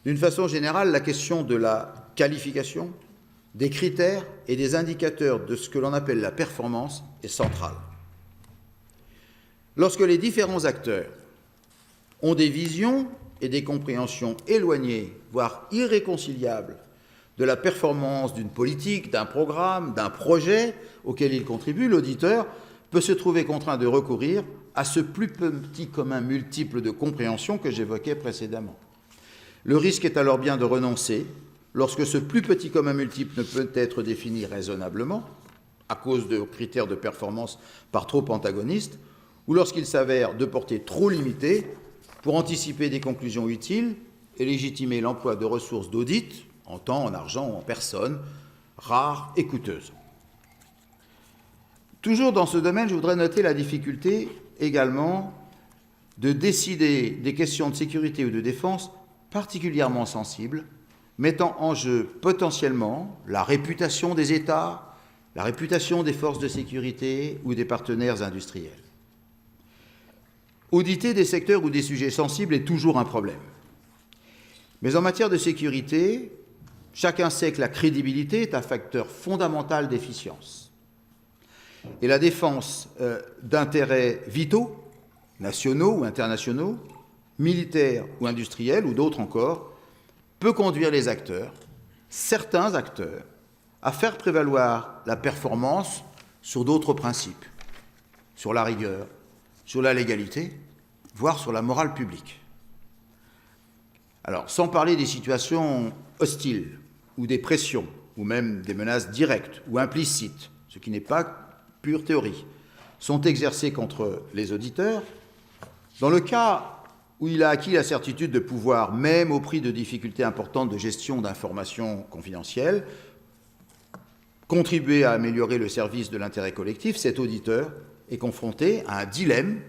D'une façon générale, la question de la qualification, des critères et des indicateurs de ce que l'on appelle la performance est centrale. Lorsque les différents acteurs ont des visions et des compréhensions éloignées, voire irréconciliables, de la performance d'une politique, d'un programme, d'un projet auquel ils contribuent, l'auditeur peut se trouver contraint de recourir à ce plus petit commun multiple de compréhension que j'évoquais précédemment. Le risque est alors bien de renoncer, lorsque ce plus petit commun multiple ne peut être défini raisonnablement, à cause de critères de performance par trop antagonistes, ou lorsqu'il s'avère de portée trop limitée pour anticiper des conclusions utiles et légitimer l'emploi de ressources d'audit, en temps, en argent ou en personnes, rares et coûteuses. Toujours dans ce domaine, je voudrais noter la difficulté également de décider des questions de sécurité ou de défense particulièrement sensibles, mettant en jeu potentiellement la réputation des États, la réputation des forces de sécurité ou des partenaires industriels. Auditer des secteurs ou des sujets sensibles est toujours un problème. Mais en matière de sécurité, chacun sait que la crédibilité est un facteur fondamental d'efficience. Et la défense d'intérêts vitaux, nationaux ou internationaux, militaires ou industriels ou d'autres encore, peut conduire les acteurs, certains acteurs, à faire prévaloir la performance sur d'autres principes, sur la rigueur, sur la légalité, voire sur la morale publique. Alors, sans parler des situations hostiles, ou des pressions, ou même des menaces directes ou implicites, ce qui n'est pas pure théorie, sont exercées contre les auditeurs, dans le cas où il a acquis la certitude de pouvoir, même au prix de difficultés importantes de gestion d'informations confidentielles, contribuer à améliorer le service de l'intérêt collectif, cet auditeur est confronté à un dilemme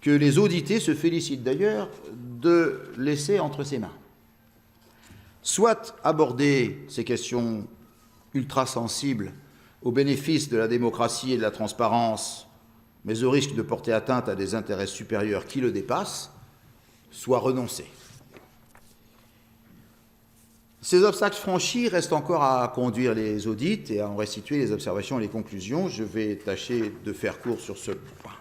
que les audités se félicitent d'ailleurs de laisser entre ses mains. Soit aborder ces questions ultra sensibles au bénéfice de la démocratie et de la transparence, mais au risque de porter atteinte à des intérêts supérieurs qui le dépassent, soit renoncer. Ces obstacles franchis restent encore à conduire les audits et à en restituer les observations et les conclusions. Je vais tâcher de faire court sur ce point.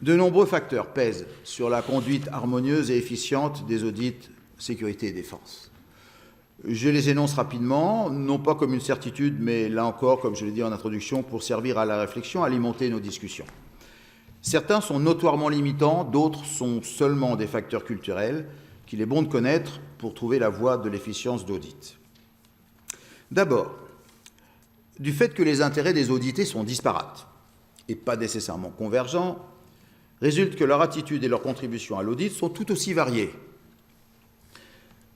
De nombreux facteurs pèsent sur la conduite harmonieuse et efficiente des audits sécurité et défense. Je les énonce rapidement, non pas comme une certitude, mais là encore, comme je l'ai dit en introduction, pour servir à la réflexion, alimenter nos discussions. Certains sont notoirement limitants, d'autres sont seulement des facteurs culturels qu'il est bon de connaître pour trouver la voie de l'efficience d'audit. D'abord, du fait que les intérêts des audités sont disparates et pas nécessairement convergents, résulte que leur attitude et leur contribution à l'audit sont tout aussi variées.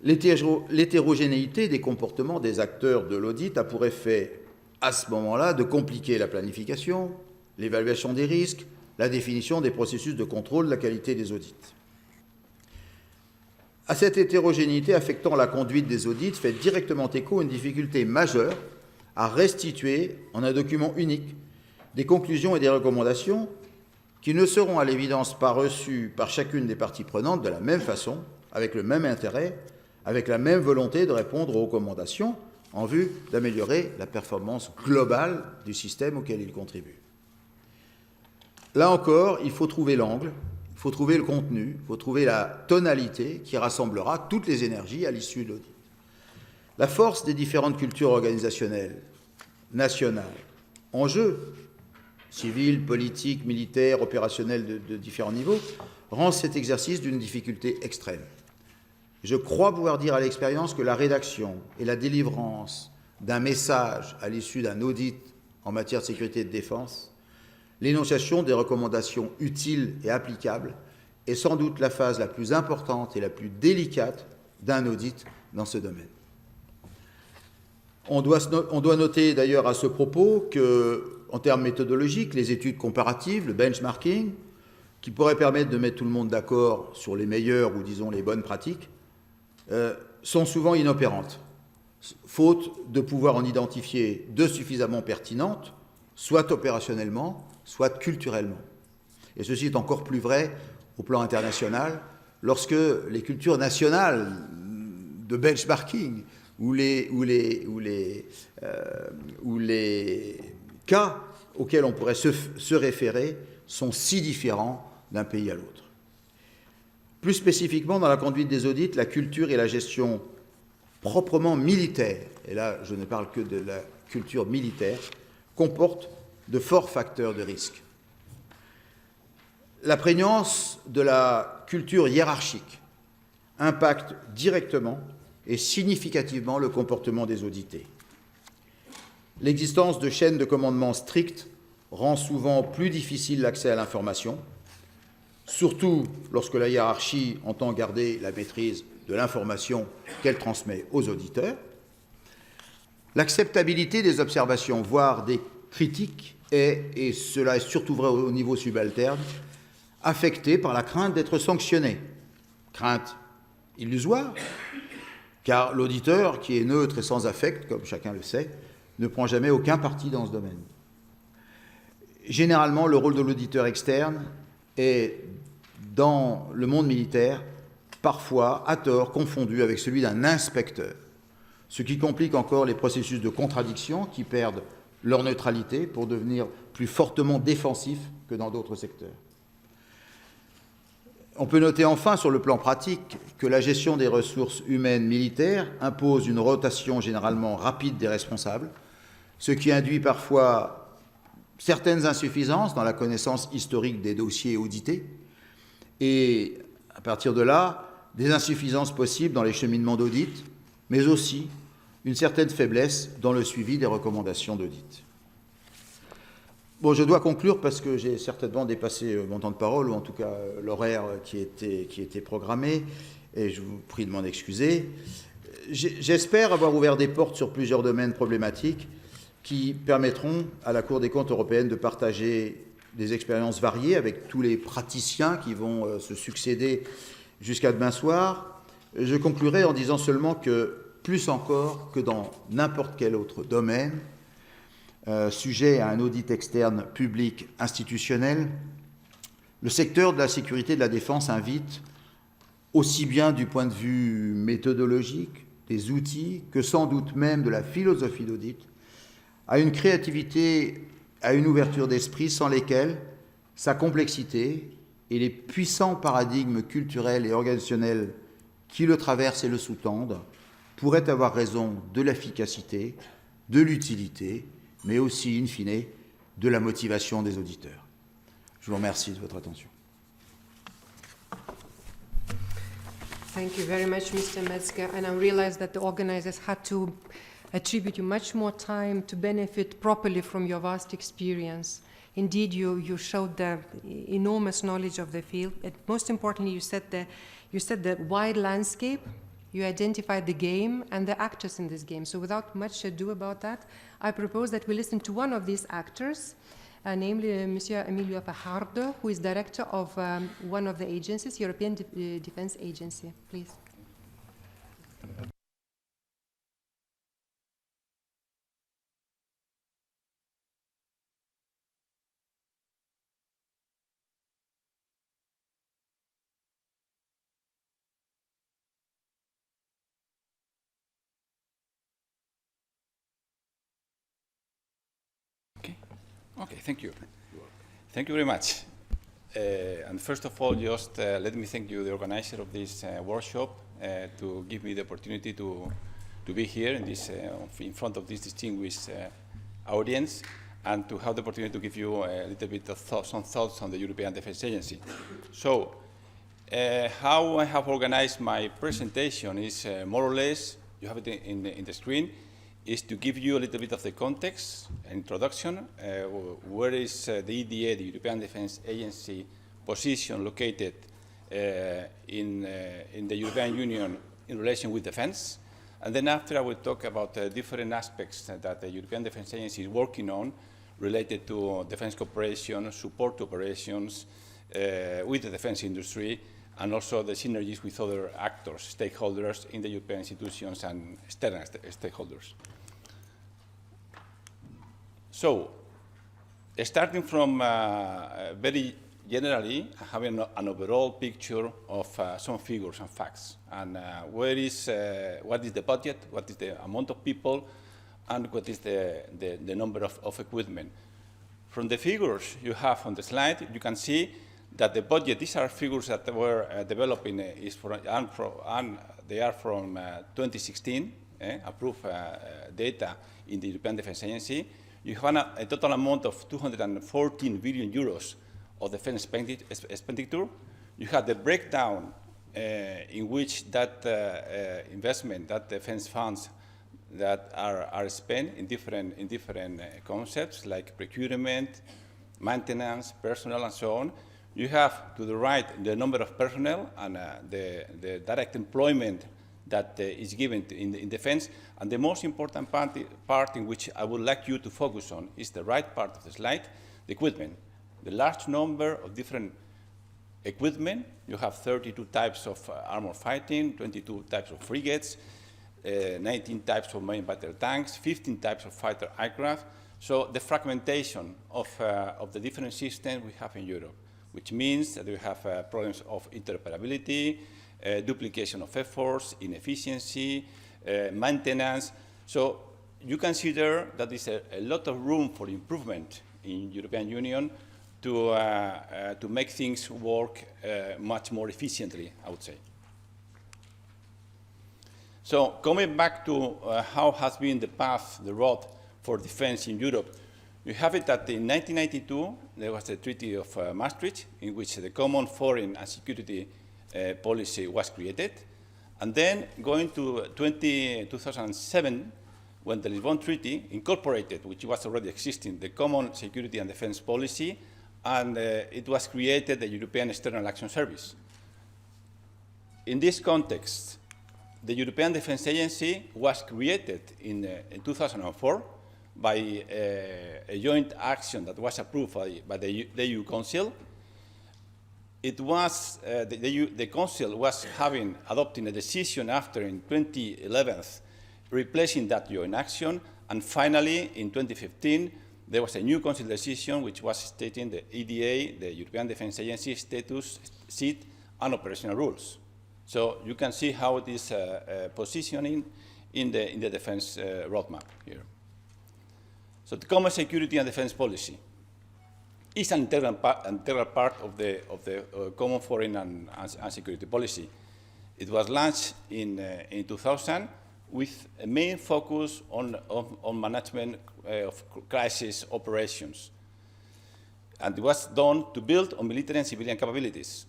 L'hétérogénéité des comportements des acteurs de l'audit a pour effet, à ce moment-là, de compliquer la planification, l'évaluation des risques, la définition des processus de contrôle de la qualité des audits. À cette hétérogénéité affectant la conduite des audits fait directement écho une difficulté majeure à restituer en un document unique des conclusions et des recommandations qui ne seront à l'évidence pas reçues par chacune des parties prenantes de la même façon, avec le même intérêt, avec la même volonté de répondre aux recommandations en vue d'améliorer la performance globale du système auquel ils contribuent. Là encore, il faut trouver l'angle, il faut trouver le contenu, il faut trouver la tonalité qui rassemblera toutes les énergies à l'issue de l'audit. La force des différentes cultures organisationnelles, nationales, en jeu, civil, politique, militaire, opérationnel de différents niveaux, rend cet exercice d'une difficulté extrême. Je crois pouvoir dire à l'expérience que la rédaction et la délivrance d'un message à l'issue d'un audit en matière de sécurité et de défense, l'énonciation des recommandations utiles et applicables est sans doute la phase la plus importante et la plus délicate d'un audit dans ce domaine. On doit noter d'ailleurs à ce propos que, en termes méthodologiques, les études comparatives, le benchmarking, qui pourraient permettre de mettre tout le monde d'accord sur les meilleures ou disons les bonnes pratiques, sont souvent inopérantes, faute de pouvoir en identifier de suffisamment pertinentes, soit opérationnellement, soit culturellement. Et ceci est encore plus vrai au plan international, lorsque les cultures nationales de benchmarking ou les cas auxquels on pourrait se référer sont si différents d'un pays à l'autre. Plus spécifiquement, dans la conduite des audits, la culture et la gestion proprement militaire, et là je ne parle que de la culture militaire, comportent de forts facteurs de risque. La prégnance de la culture hiérarchique impacte directement et significativement le comportement des audités. L'existence de chaînes de commandement strictes rend souvent plus difficile l'accès à l'information, surtout lorsque la hiérarchie entend garder la maîtrise de l'information qu'elle transmet aux auditeurs. L'acceptabilité des observations, voire des critiques, et cela est surtout vrai au niveau subalterne, affectée par la crainte d'être sanctionné. Crainte illusoire, car l'auditeur, qui est neutre et sans affect, comme chacun le sait, ne prend jamais aucun parti dans ce domaine. Généralement, le rôle de l'auditeur externe est, dans le monde militaire, parfois, à tort, confondu avec celui d'un inspecteur, ce qui complique encore les processus de contradiction qui perdent leur neutralité pour devenir plus fortement défensifs que dans d'autres secteurs. On peut noter enfin, sur le plan pratique, que la gestion des ressources humaines militaires impose une rotation généralement rapide des responsables, ce qui induit parfois certaines insuffisances dans la connaissance historique des dossiers audités et, à partir de là, des insuffisances possibles dans les cheminements d'audit, mais aussi une certaine faiblesse dans le suivi des recommandations d'audit. Bon, je dois conclure parce que j'ai certainement dépassé mon temps de parole, ou en tout cas l'horaire qui était programmé, et je vous prie de m'en excuser. J'espère avoir ouvert des portes sur plusieurs domaines problématiques qui permettront à la Cour des comptes européenne de partager des expériences variées avec tous les praticiens qui vont se succéder jusqu'à demain soir. Je conclurai en disant seulement que, plus encore que dans n'importe quel autre domaine, sujet à un audit externe public institutionnel, le secteur de la sécurité et de la défense invite, aussi bien du point de vue méthodologique, des outils, que sans doute même de la philosophie d'audit, à une créativité, à une ouverture d'esprit sans lesquelles sa complexité et les puissants paradigmes culturels et organisationnels qui le traversent et le sous-tendent pourraient avoir raison de l'efficacité, de l'utilité, mais aussi, in fine, de la motivation des auditeurs. Je vous remercie de votre attention. Thank you very much, Mr. Metzger. And I realize that the organizers had to attribute you much more time to benefit properly from your vast experience. Indeed, you showed the enormous knowledge of the field. And most importantly, you set the wide landscape, you identified the game and the actors in this game. So without much ado about that, I propose that we listen to one of these actors, namely Monsieur Emilio Fajardo, who is director of one of the agencies, European Defense Agency. Please. Okay, thank you. Thank you very much. And first of all, just let me thank you, the organizer of this workshop, to give me the opportunity to be here in this in front of this distinguished audience, and to have the opportunity to give you a little bit of some thoughts on the European Defence Agency. So, how I have organized my presentation is more or less, you have it in the screen, is to give you a little bit of the context, introduction, where is the EDA, the European Defence Agency, position located in the European Union in relation with defence. And then after I will talk about different aspects that the European Defence Agency is working on related to defence cooperation, support to operations with the defence industry, and also the synergies with other actors, stakeholders in the European institutions and external stakeholders. So, starting from very generally, having an overall picture of some figures and facts, and what is the budget, what is the amount of people, and what is the number of equipment. From the figures you have on the slide, you can see that the budget, these are figures that were developed and they are from 2016, approved data in the European Defence Agency. You have a total amount of 214 billion euros of defence expenditure. You have the breakdown in which that investment, that defence funds that are spent in different concepts like procurement, maintenance, personnel, and so on. You have to the right the number of personnel and the direct employment that is given in defense. And the most important part in which I would like you to focus on is the right part of the slide, the equipment. The large number of different equipment. You have 32 types of armor fighting, 22 types of frigates, 19 types of main battle tanks, 15 types of fighter aircraft. So the fragmentation of the different systems we have in Europe, which means that we have problems of interoperability, duplication of efforts, inefficiency, maintenance. So you consider that there's a lot of room for improvement in European Union to make things work much more efficiently, I would say. So coming back to how has been the path, the road for defense in Europe, you have it that in 1992, there was the Treaty of Maastricht, in which the common foreign and security policy was created. And then going to 2007, when the Lisbon Treaty incorporated, which was already existing, the common security and defense policy, and it was created the European External Action Service. In this context, the European Defence Agency was created in 2004. by a joint action that was approved by the EU Council. It was, the Council was adopting a decision after in 2011, replacing that joint action, and finally in 2015 there was a new Council decision which was stating the EDA, the European Defence Agency, status, seat, and operational rules. So you can see how it is positioning in the defence roadmap here. So the common security and defence policy is an integral part of the common foreign and security policy. It was launched in 2000 with a main focus on management of crisis operations. And it was done to build on military and civilian capabilities.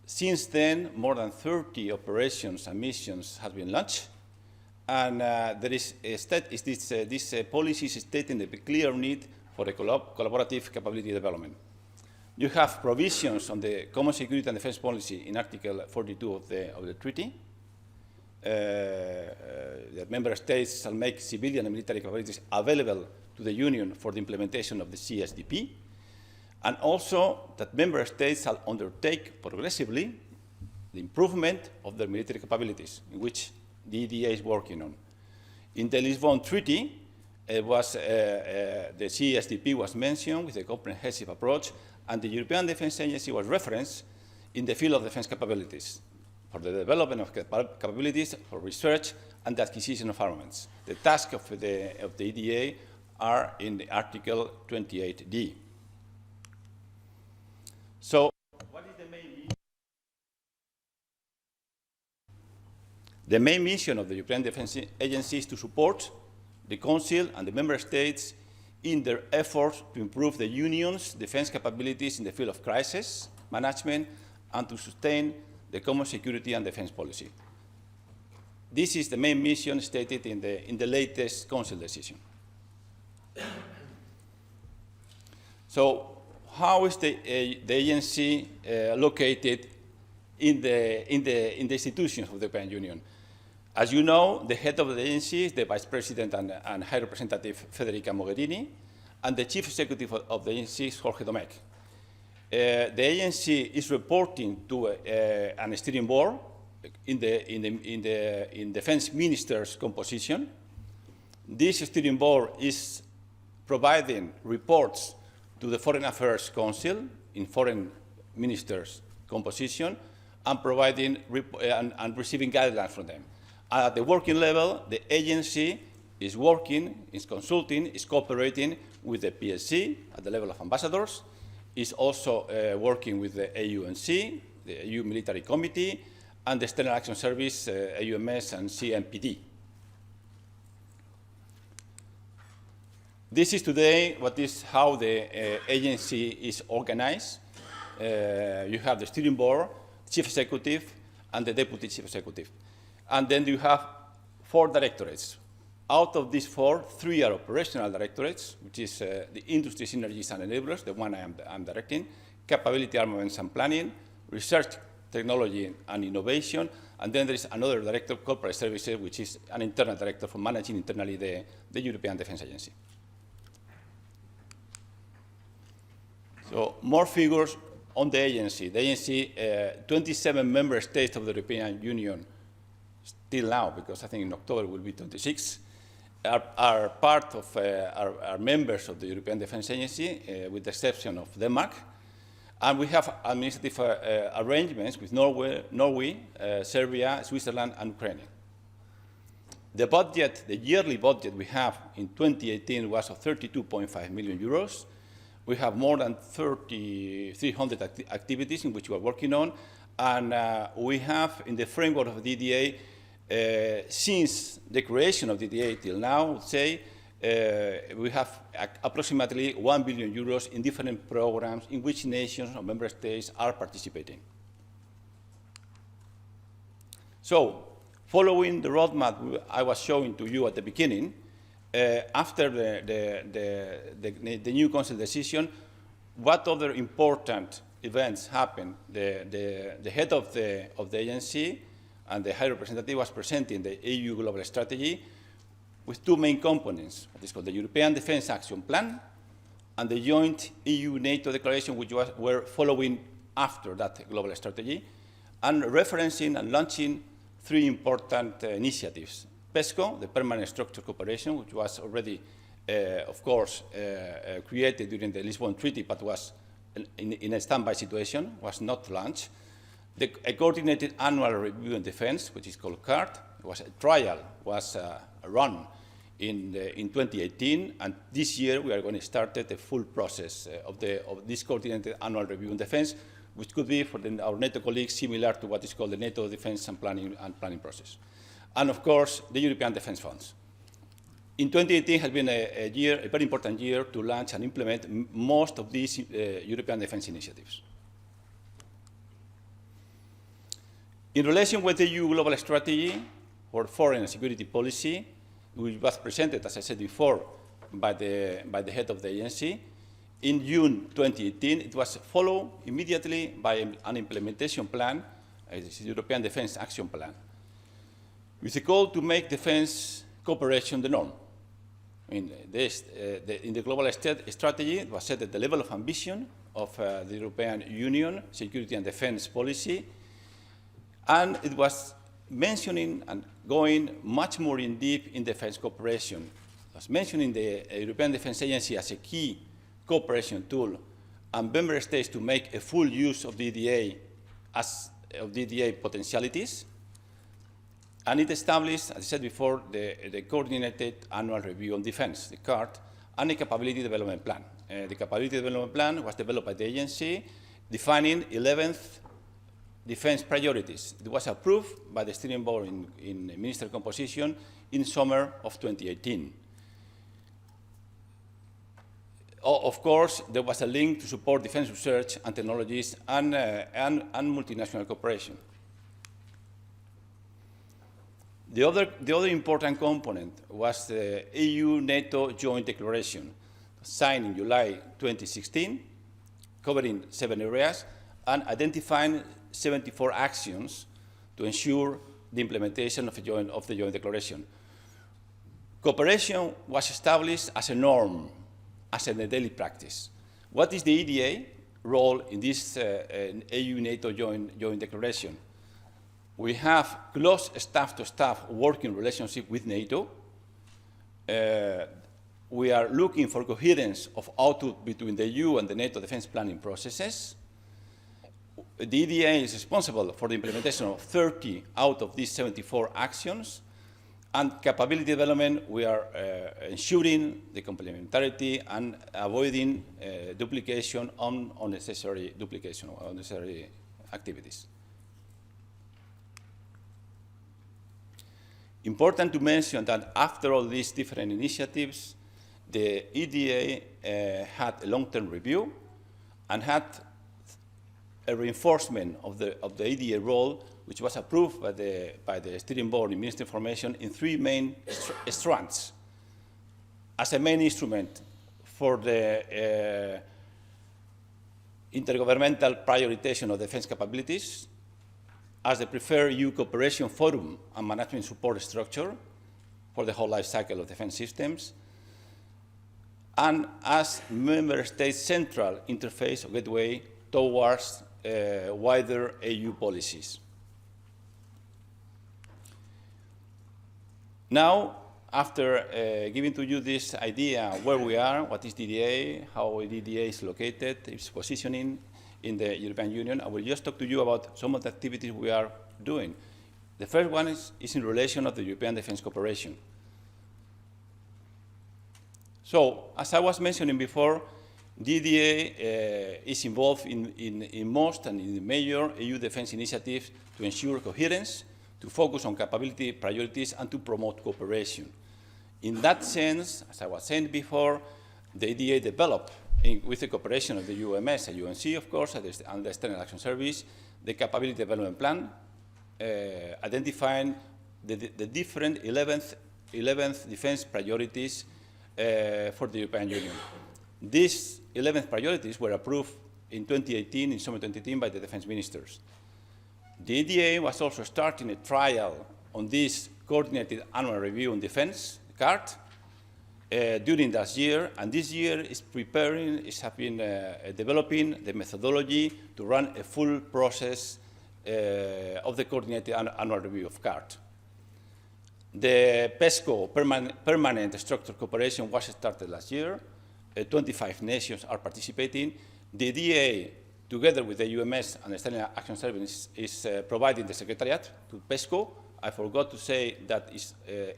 Since then, more than 30 operations and missions have been launched, and there is this policy is stating the clear need for a collaborative capability development. You have provisions on the common security and defence policy in Article 42 of the treaty. That member states shall make civilian and military capabilities available to the Union for the implementation of the CSDP, and also that member states shall undertake progressively the improvement of their military capabilities, in which the EDA is working on. In the Lisbon Treaty, the CSDP was mentioned with a comprehensive approach, and the European Defence Agency was referenced in the field of defence capabilities, for the development of capabilities, for research, and the acquisition of armaments. The tasks of the EDA are in the Article 28D. So, what is the main mission? The main mission of the European Defence Agency is to support the Council and the Member States in their efforts to improve the Union's defence capabilities in the field of crisis management and to sustain the common security and defence policy. This is the main mission stated in the latest Council decision. So, how is the agency located in the institutions of the European Union? As you know, the head of the agency is the Vice President and High Representative Federica Mogherini, and the Chief Executive of the agency is Jorge Domecq. The agency is reporting to an steering board in defense ministers' composition. This steering board is providing reports to the Foreign Affairs Council in foreign ministers' composition and providing and receiving guidelines from them. At the working level, the agency is working, is consulting, is cooperating with the PSC at the level of ambassadors, is also working with the AUNC, the EU Military Committee, and the External Action Service, AUMS and CMPD. This is today how the agency is organized. You have the steering board, chief executive, and the deputy chief executive. And then you have 4 directorates. Out of these 4, 3 are operational directorates, which is the Industry, Synergies and Enablers, the one I'm directing, Capability, Armaments and Planning, Research, Technology and Innovation, and then there is another director, Corporate Services, which is an internal director for managing internally the European Defence Agency. So more figures on the agency. The agency, 27 member states of the European Union, still now, because I think in October will be 26, are part of, are members of the European Defence Agency, with the exception of Denmark. And we have administrative arrangements with Norway, Serbia, Switzerland, and Ukraine. The budget, the yearly budget we have in 2018 was of 32.5 million euros. We have more than 300 activities in which we are working on, and we have, in the framework of the DDA, since the creation of the DDA till now, I would say, we have approximately 1 billion euros in different programs in which nations or member states are participating. So, following the roadmap I was showing to you at the beginning, after the new Council decision, what other important events happened? The head of the agency and the High Representative was presenting the EU Global Strategy, with two main components, what is called the European Defence Action Plan and the joint EU-NATO declaration, which were following after that global strategy, and referencing and launching three important initiatives. PESCO, the Permanent Structured Cooperation, which was already, of course, created during the Lisbon Treaty, but was in a standby situation, was not launched. A coordinated annual review on defense, which is called CART, was a trial, was run in 2018, and this year we are going to start the full process of this coordinated annual review on defense, which could be for our NATO colleagues similar to what is called the NATO defense and planning process. And of course, the European Defence Funds. In 2018 has been a very important year to launch and implement most of these European defence initiatives. In relation with the EU global strategy for foreign and security policy, which was presented, as I said before, by the head of the agency, in June 2018, it was followed immediately by an implementation plan, the European Defence Action Plan, with the goal to make defence cooperation the norm. In the global strategy, it was set at the level of ambition of the European Union security and defence policy, and it was mentioning and going much more in deep in defence cooperation. It was mentioning the European Defence Agency as a key cooperation tool, and member states to make a full use of DDA of DDA potentialities. And it established, as I said before, the Coordinated Annual Review on Defense, the CART, and a Capability Development Plan. The Capability Development Plan was developed by the agency, defining 11 defense priorities. It was approved by the steering board in minister composition in summer of 2018. Of course, there was a link to support defense research and technologies and multinational cooperation. The other important component was the EU-NATO Joint Declaration, signed in July 2016, covering 7 areas, and identifying 74 actions to ensure the implementation of the Joint Declaration. Cooperation was established as a norm, as a daily practice. What is the EDA role in this EU-NATO Joint Declaration? We have close staff-to-staff working relationship with NATO. We are looking for coherence of output between the EU and the NATO defense planning processes. The EDA is responsible for the implementation of 30 out of these 74 actions. And capability development, we are ensuring the complementarity and avoiding duplication on unnecessary duplication or unnecessary activities. Important to mention that after all these different initiatives, the EDA had a long-term review and had a reinforcement of the EDA role, which was approved by the steering board in Minister Information in 3 main strands. As a main instrument for the intergovernmental prioritization of defense capabilities, as the preferred EU cooperation forum and management support structure for the whole life cycle of defense systems, and as member states' central interface or gateway towards wider EU policies. Now, after giving to you this idea where we are, what is DDA, how DDA is located, its positioning in the European Union, I will just talk to you about some of the activities we are doing. The first one is in relation of the European Defence Cooperation. So, as I was mentioning before, DDA is involved in most and in the major EU defense initiatives to ensure coherence, to focus on capability priorities, and to promote cooperation. In that sense, as I was saying before, the EDA developed, with the cooperation of the UMS and UNC, of course, and the External Action Service, the Capability Development Plan, identifying the different 11th defense priorities for the European Union. These 11 priorities were approved in 2018, in summer 2018, by the defense ministers. The EDA was also starting a trial on this coordinated annual review on defense, CART during last year, and this year is have been developing the methodology to run a full process of the coordinated annual review of CART. The PESCO permanent structured cooperation was started last year. 25 nations are participating. The DA, together with the UMS and the External Action Service, is providing the secretariat to PESCO. I forgot to say that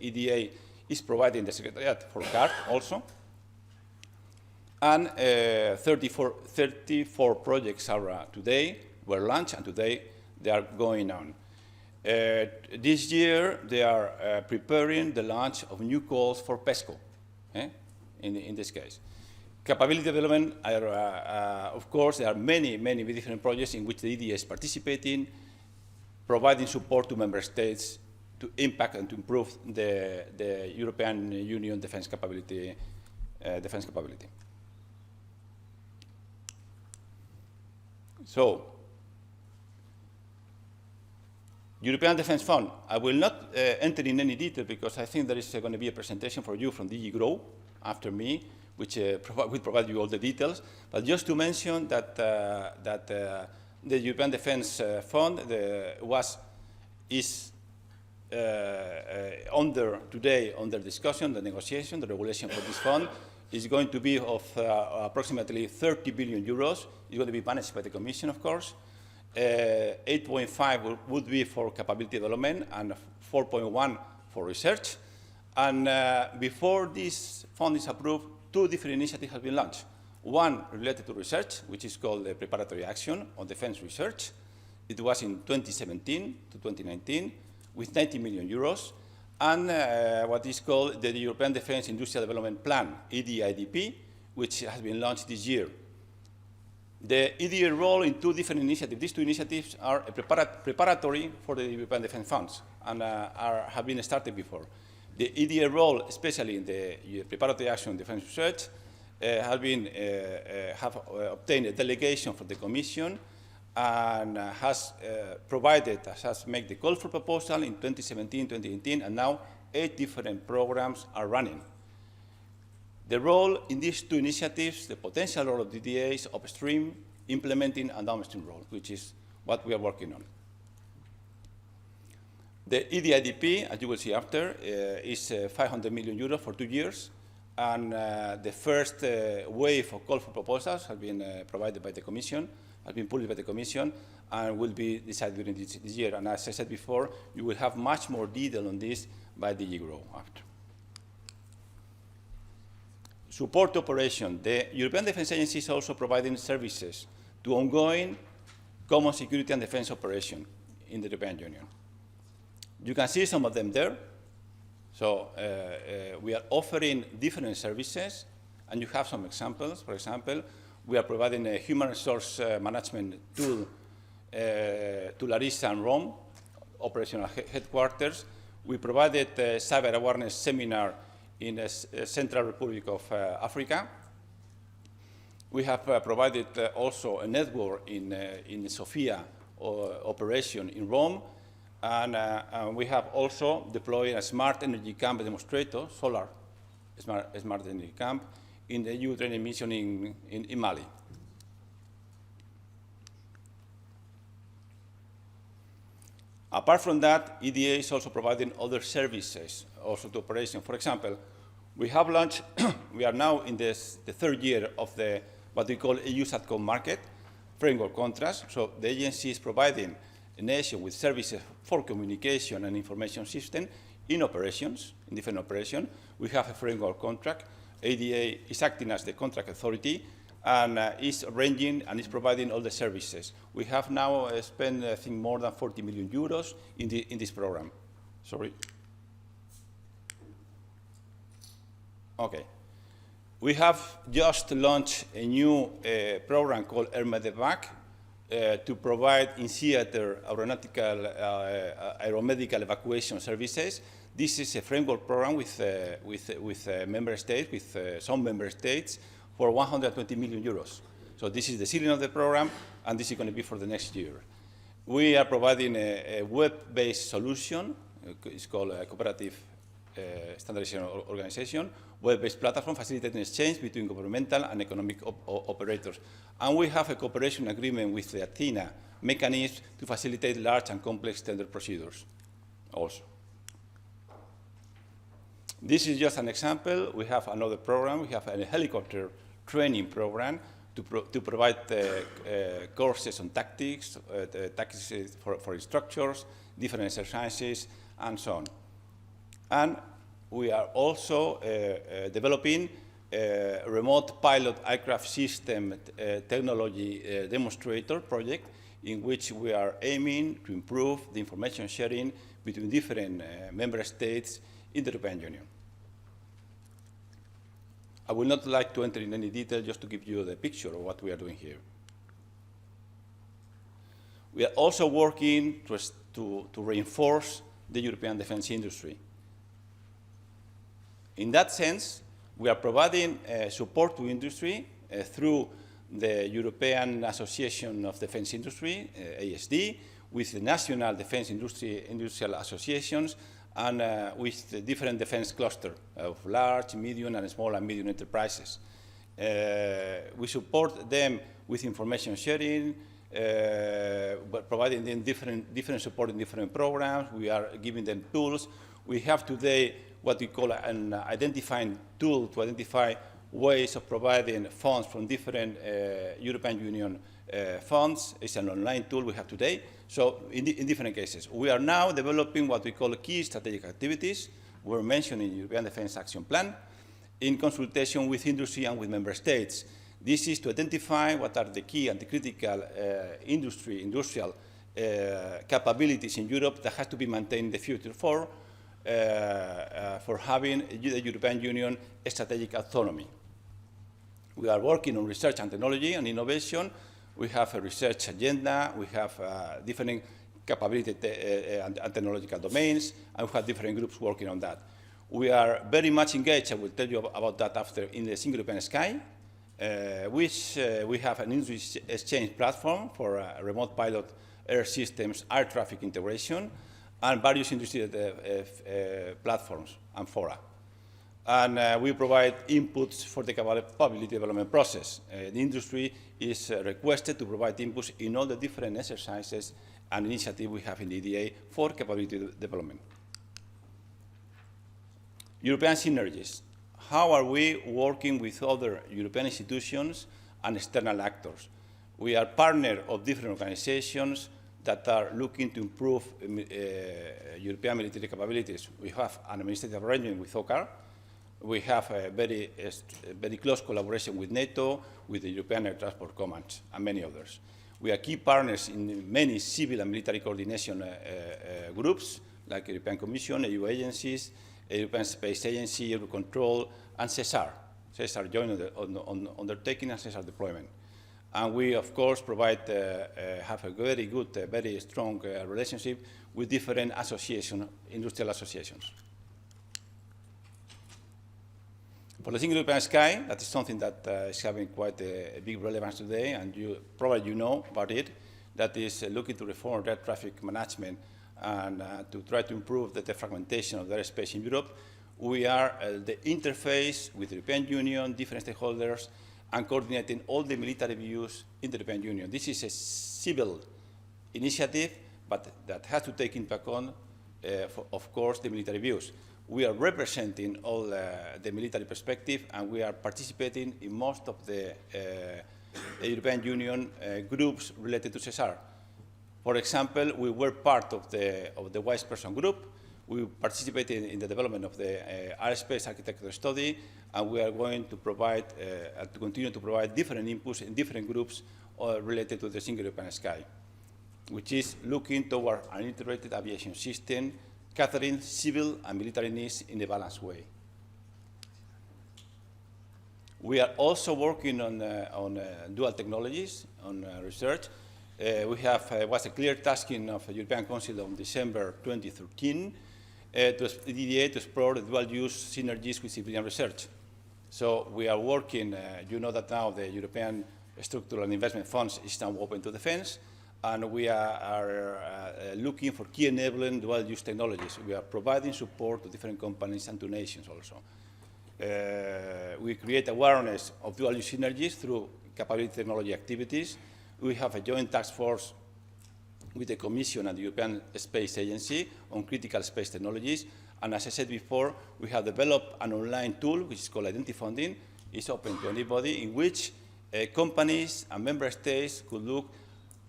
EDA is providing the secretariat for CART also. And 34 projects were launched, and today they are going on. This year, they are preparing the launch of new calls for PESCO, in this case. Capability development, of course, there are many different projects in which the EDA is participating, providing support to member states to impact and to improve the European Union defense capability. So, European Defence Fund, I will not enter in any detail because I think there is going to be a presentation for you from DG GROW after me, which will provide you all the details. But just to mention that, the European Defence Fund is today under discussion, the negotiation, the regulation for this fund is going to be of approximately 30 billion euros. It's going to be managed by the Commission, of course. 8.5 would be for capability development and 4.1 for research. And before this fund is approved, 2 different initiatives have been launched. One related to research, which is called the Preparatory Action on Defense Research. It was in 2017 to 2019 with 90 million euros. And what is called the European Defense Industrial Development Plan, EDIDP, which has been launched this year. The EDA role in 2 different initiatives. These 2 initiatives are preparatory for the European Defence Funds and have been started before. The EDA role, especially in the preparatory action on defence research, have obtained a delegation from the Commission and has made the call for proposal in 2017, 2018, and now 8 different programs are running. The role in these 2 initiatives, the potential role of DDA is upstream, implementing, and downstream role, which is what we are working on. The EDIDP, as you will see after, is 500 million euros for 2 years, and the first wave of call for proposals has been provided by the Commission, has been published by the Commission, and will be decided during this year. And as I said before, you will have much more detail on this by DG GROW after. Support operation. The European Defence Agency is also providing services to ongoing common security and defence operation in the European Union. You can see some of them there. So we are offering different services, and you have some examples. For example, we are providing a human resource management tool to Larissa and Rome, operational headquarters. We provided a cyber awareness seminar in the Central Republic of Africa. We have provided also a network in the Sofia operation in Rome, and we have also deployed a smart energy camp demonstrator, solar smart energy camp, in the EU training mission in Mali. Apart from that, EDA is also providing other services also to operation. For example, we have launched, we are now in the 3rd year of what we call EU SATCOM market, framework contracts. So the agency is providing a nation with services for communication and information system in operations, in different operations. We have a framework contract. ADA is acting as the contract authority and is arranging and is providing all the services. We have now spent, I think, more than 40 million euros in this program. Sorry. Okay. We have just launched a new program called Aeromedivac to provide in-theater aeromedical evacuation services. This is a framework program with member states, with some member states, for 120 million euros. So this is the ceiling of the program, and this is going to be for the next year. We are providing a web-based solution. It's called Cooperative standardization organization, web-based platform facilitating exchange between governmental and economic operators. And we have a cooperation agreement with the Athena mechanism to facilitate large and complex tender procedures also. This is just an example. We have another program. We have a helicopter training program to provide courses on tactics, tactics for instructors, different exercises, and so on. And we are also developing a remote pilot aircraft system technology demonstrator project in which we are aiming to improve the information sharing between different member states in the European Union. I would not like to enter in any detail, just to give you the picture of what we are doing here. We are also working to reinforce the European defense industry. In that sense, we are providing support to industry through the European Association of Defense Industry, ASD, with the national defense industrial associations, and with the different defense clusters of large, medium, and small and medium enterprises. We support them with information sharing, but providing them different support in different programs. We are giving them tools. We have today what we call an identifying tool to identify ways of providing funds from different European Union funds. It's an online tool we have today. So in different cases. We are now developing what we call key strategic activities. We're mentioning the European Defence Action Plan in consultation with industry and with member states. This is to identify what are the key and the critical industrial capabilities in Europe that has to be maintained in the future for having the European Union strategic autonomy. We are working on research and technology and innovation. We have a research agenda. We have different capability and technological domains, and we have different groups working on that. We are very much engaged, I will tell you about that after, in the Single European Sky, which we have an industry exchange platform for remote pilot air systems, air traffic integration, and various industry platforms and fora. And we provide inputs for the capability development process. The industry is requested to provide inputs in all the different exercises and initiatives we have in the EDA for capability development. European synergies. How are we working with other European institutions and external actors? We are partners of different organizations that are looking to improve European military capabilities. We have an administrative arrangement with OCCAR. We have a very close collaboration with NATO, with the European Air Transport Command, and many others. We are key partners in many civil and military coordination groups, like the European Commission, EU agencies, European Space Agency, Eurocontrol, and CESAR. CESAR joint undertaking and CESAR deployment. And we, of course, provide, have a very good, very strong relationship with different associations, industrial associations. For the Single European Sky, that is something that is having quite a big relevance today, and you know about it. That is looking to reform air traffic management and to try to improve the defragmentation of the airspace in Europe. We are the interface with the European Union, different stakeholders, and coordinating all the military views in the European Union. This is a civil initiative, but that has to take into account, of course, the military views. We are representing all the military perspective, and we are participating in most of the European Union groups related to CESAR. For example, we were part of the Wise Person Group. We participated in the development of the airspace architecture study, and we are going to provide, to continue to provide different inputs in different groups related to the Single European Sky, which is looking toward an integrated aviation system, catering civil and military needs in a balanced way. We are also working on dual technologies, on research. We have was a clear tasking of the European Council on December 2013 to explore the dual-use synergies with civilian research. So we are working, you know that now the European Structural and Investment Funds is now open to defense, and we are looking for key enabling dual-use technologies. We are providing support to different companies and to nations also. We create awareness of dual-use synergies through capability technology activities. We have a joint task force with the Commission and the European Space Agency on critical space technologies. And as I said before, we have developed an online tool, which is called Identifunding. It's open to anybody, in which companies and member states could look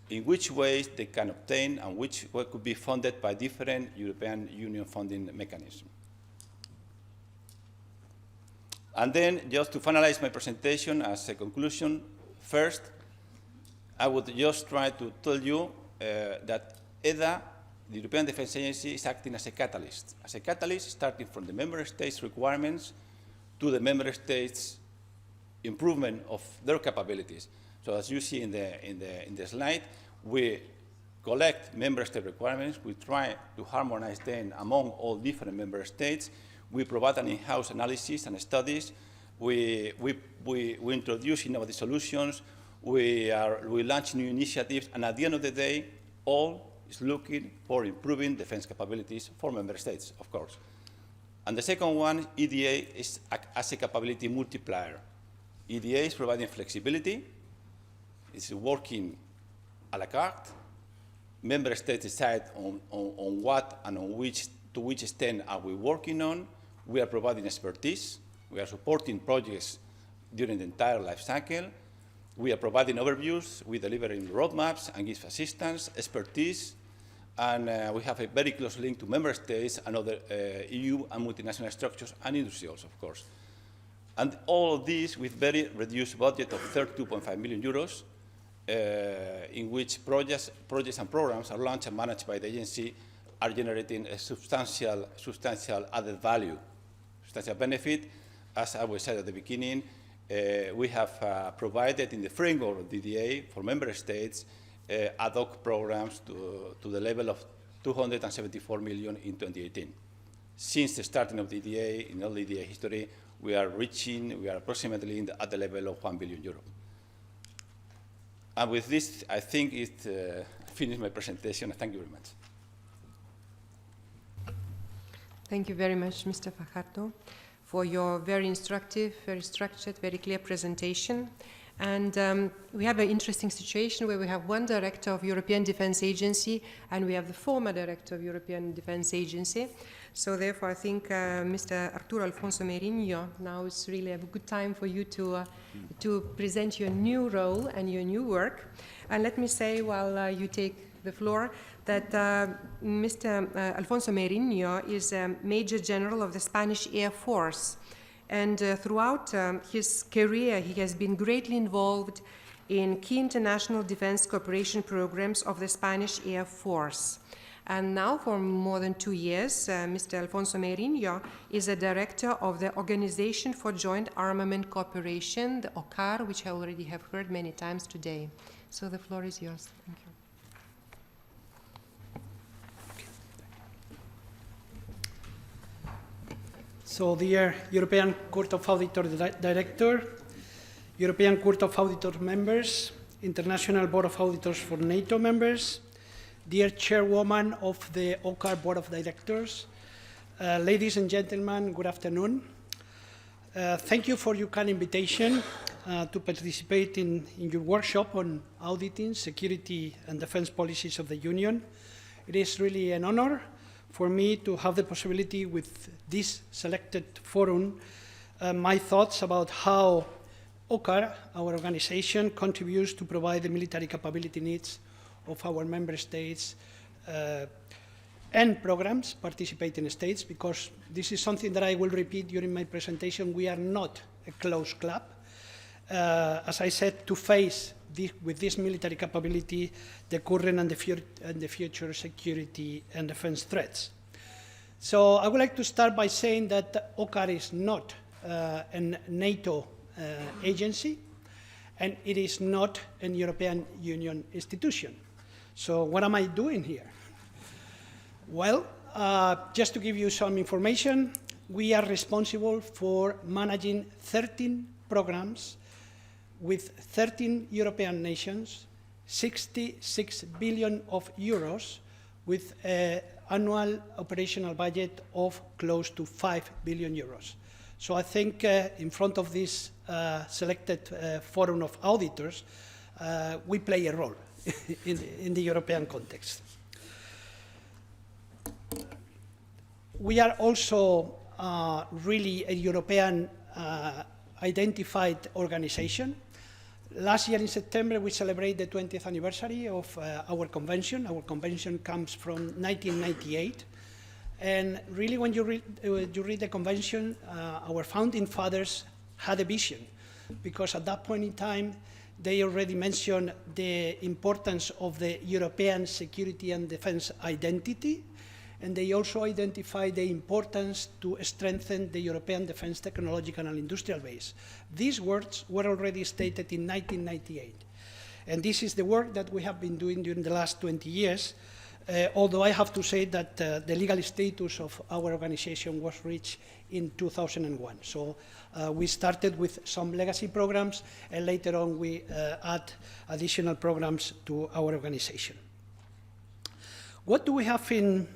in which ways they can obtain and what could be funded by different European Union funding mechanisms. And then, just to finalize my presentation as a conclusion, first, I would just try to tell you that EDA, the European Defence Agency, is acting as a catalyst starting from the member states' requirements to the member states' improvement of their capabilities. So as you see in the slide, we collect member state requirements, we try to harmonize them among all different member states, we provide an in-house analysis and studies, we introduce innovative solutions, we launch new initiatives, and at the end of the day, all is looking for improving defense capabilities for member states, of course. And the second one, EDA is as a capability multiplier. EDA is providing flexibility, it's working a la carte. Member states decide on what and to which extent are we working on. We are providing expertise. We are supporting projects during the entire life cycle. We are providing overviews. We deliver in roadmaps and give assistance, expertise, and we have a very close link to member states and other EU and multinational structures and industries, of course. And all of this with very reduced budget of 32.5 million euros, in which projects and programs are launched and managed by the agency are generating a substantial added value, substantial benefit. As I was said at the beginning, we have provided in the framework of DDA for member states ad hoc programs to the level of 274 million in 2018. Since the starting of DDA, in all DDA history, we are approximately at the level of 1 billion euro. And with this, I think it finished my presentation. Thank you very much. Thank you very much, Mr. Fajardo, for your very instructive, very structured, very clear presentation. And we have an interesting situation where we have one director of European Defence Agency and we have the former director of European Defence Agency. So therefore, I think Mr. Arturo Alfonso Meirinho, now is really a good time for you to present your new role and your new work. And let me say, while you take the floor, that Mr. Alfonso Meirinho is a Major General of the Spanish Air Force. And throughout his career, he has been greatly involved in key international defense cooperation programs of the Spanish Air Force. And now, for more than 2 years, Mr. Alfonso Meirinho is a director of the Organization for Joint Armament Cooperation, the OCCAR, which I already have heard many times today. So the floor is yours. Thank you. So, dear European Court of Auditors Director, European Court of Auditors members, International Board of Auditors for NATO members, dear Chairwoman of the OCCAR Board of Directors, ladies and gentlemen, good afternoon. Thank you for your kind invitation to participate in your workshop on auditing, security and defense policies of the Union. It is really an honor for me to have the possibility with this selected forum, my thoughts about how OCCAR, our organization, contributes to provide the military capability needs of our member states and programs participating states, because this is something that I will repeat during my presentation. We are not a closed club. As I said, to face with this military capability, the current and the future security and defense threats. So I would like to start by saying that OCCAR is not a NATO agency, and it is not a European Union institution. So what am I doing here? Well, just to give you some information, we are responsible for managing 13 programs with 13 European nations 66 billion of euros with an annual operational budget of close to 5 billion euros. So I think in front of this selected forum of auditors, we play a role in the European context. We are also really a European identified organization. Last year in September, we celebrated the 20th anniversary of our convention. Our convention comes from 1998. And really, when you read the convention, our founding fathers had a vision, because at that point in time, they already mentioned the importance of the European security and defense identity, and they also identified the importance to strengthen the European defense technological and industrial base. These words were already stated in 1998. And this is the work that we have been doing during the last 20 years, although I have to say that the legal status of our organization was reached in 2001. So we started with some legacy programs, and later on we add additional programs to our organization. What do we have in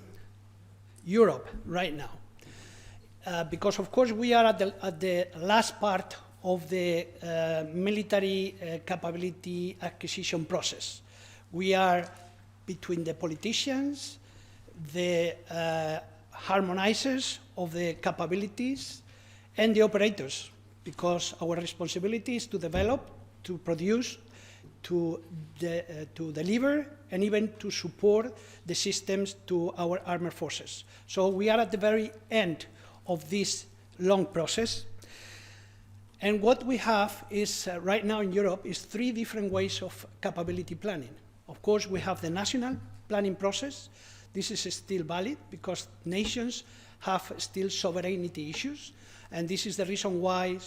Europe right now? Because of course we are at the last part of the military capability acquisition process. We are between the politicians, the harmonizers of the capabilities, and the operators, because our responsibility is to develop, to produce, to deliver, and even to support the systems to our armed forces. So we are at the very end of this long process. And what we have is, right now in Europe, is 3 different ways of capability planning. Of course, we have the national planning process. This is still valid because nations have still sovereignty issues, and this is the reason why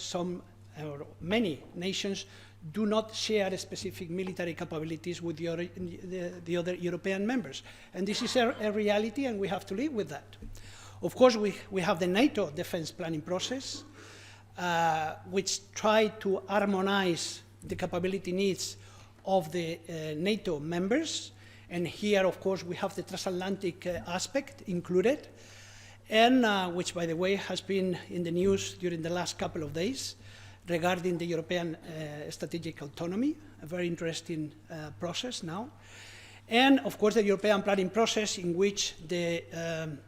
many nations do not share specific military capabilities with the other European members. And this is a reality, and we have to live with that. Of course, we have the NATO defense planning process, which try to harmonize the capability needs of the NATO members. And here, of course, we have the transatlantic aspect included, and which, by the way, has been in the news during the last couple of days regarding the European strategic autonomy, a very interesting process now. And, of course, the European planning process, in which the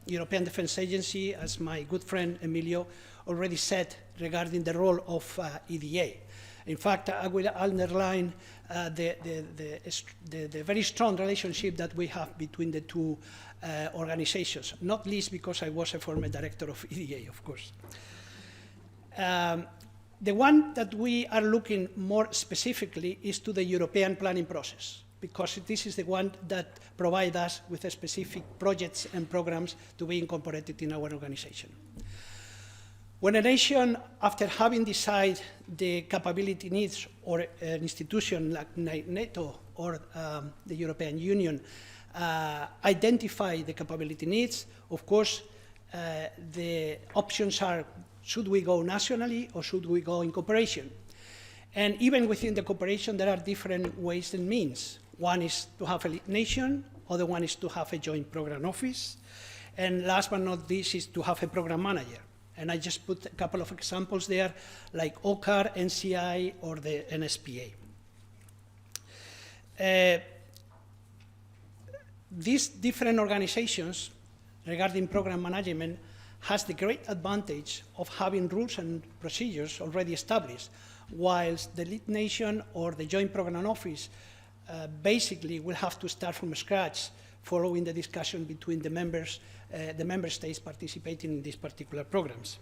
European Defence Agency, as my good friend Emilio already said, regarding the role of EDA. In fact, I will underline the very strong relationship that we have between the two organizations, not least because I was a former director of EDA, of course. The one that we are looking more specifically is to the European planning process, because this is the one that provides us with specific projects and programs to be incorporated in our organization. When a nation, after having decided the capability needs, or an institution like NATO or the European Union identify the capability needs, of course, the options are, should we go nationally or should we go in cooperation? And even within the cooperation, there are different ways and means. One is to have a nation, other one is to have a joint program office, and last but not least is to have a program manager. And I just put a couple of examples there, like OCCAR, NCI, or the NSPA. These different organizations regarding program management has the great advantage of having rules and procedures already established, whilst the lead nation or the joint program office basically will have to start from scratch following the discussion between the members, the member states participating in these particular programs.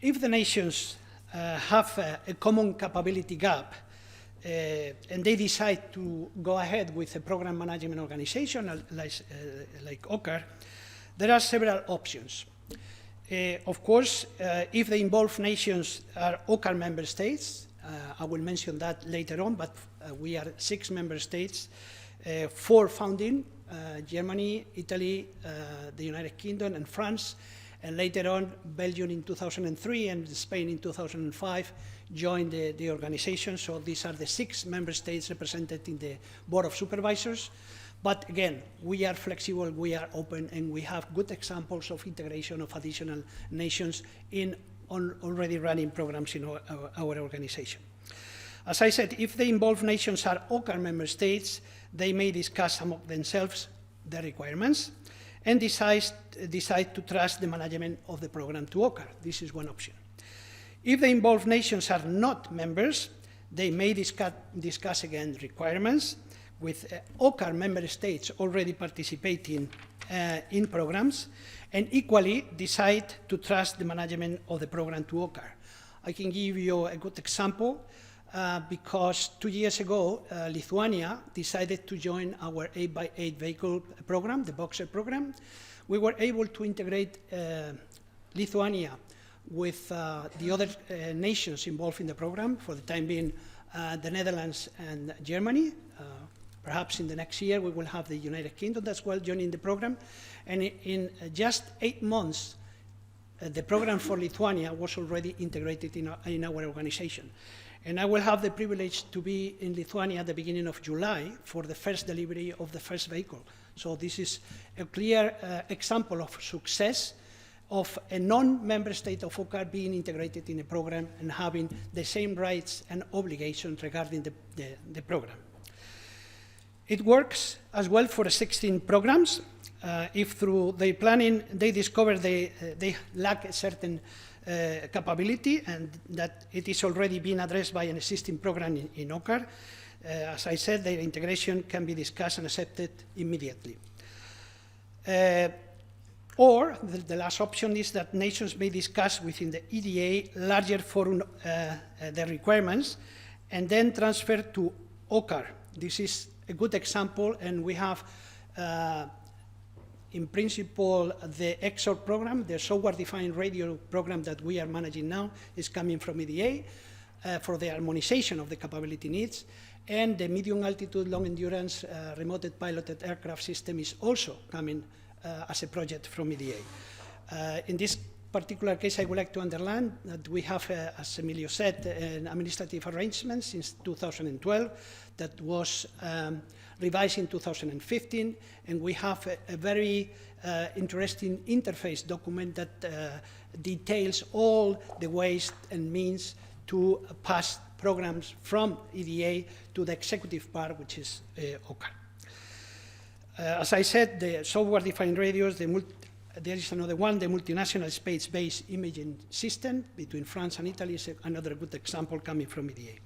If the nations have a common capability gap, and they decide to go ahead with a program management organization like OCCAR, there are several options. Of course, if the involved nations are OCCAR member states, I will mention that later on, but we are 6 member states, 4 founding, Germany, Italy, the United Kingdom, and France, and later on Belgium in 2003 and Spain in 2005, join the organization. So these are the 6 member states represented in the Board of Supervisors. But again, we are flexible, we are open, and we have good examples of integration of additional nations in already running programs in our organization. As I said, if the involved nations are OCCAR member states, they may discuss among themselves the requirements and decide to trust the management of the program to OCCAR. This is one option. If the involved nations are not members, they may discuss again requirements with OCCAR member states already participating in programs, and equally decide to trust the management of the program to OCCAR. I can give you a good example because 2 years ago, Lithuania decided to join our 8x8 vehicle program, the Boxer program. We were able to integrate Lithuania with the other nations involved in the program, for the time being the Netherlands and Germany. Perhaps in the next year we will have the United Kingdom as well joining the program. And in just 8 months, the program for Lithuania was already integrated in our organization. And I will have the privilege to be in Lithuania at the beginning of July for the first delivery of the first vehicle. So this is a clear example of success of a non-member state of OCCAR being integrated in a program and having the same rights and obligations regarding the program. It works as well for 16 programs. If through their planning they discover they lack a certain capability and that it is already being addressed by an existing program in OCCAR, as I said, their integration can be discussed and accepted immediately. Or the last option is that nations may discuss within the EDA larger forum the requirements and then transfer to OCCAR. This is a good example, and we have in principle the EXOR program, the software-defined radio program that we are managing now is coming from EDA for the harmonization of the capability needs, and the medium altitude, long endurance, remote piloted aircraft system is also coming as a project from EDA. In this particular case, I would like to underline that we have, as Emilio said, an administrative arrangement since 2012 that was revised in 2015, and we have a very interesting interface document that details all the ways and means to pass programs from EDA to the executive part, which is OCCAR. As I said, the software-defined radios, there is another one, the multinational space-based imaging system between France and Italy is another good example coming from EDA.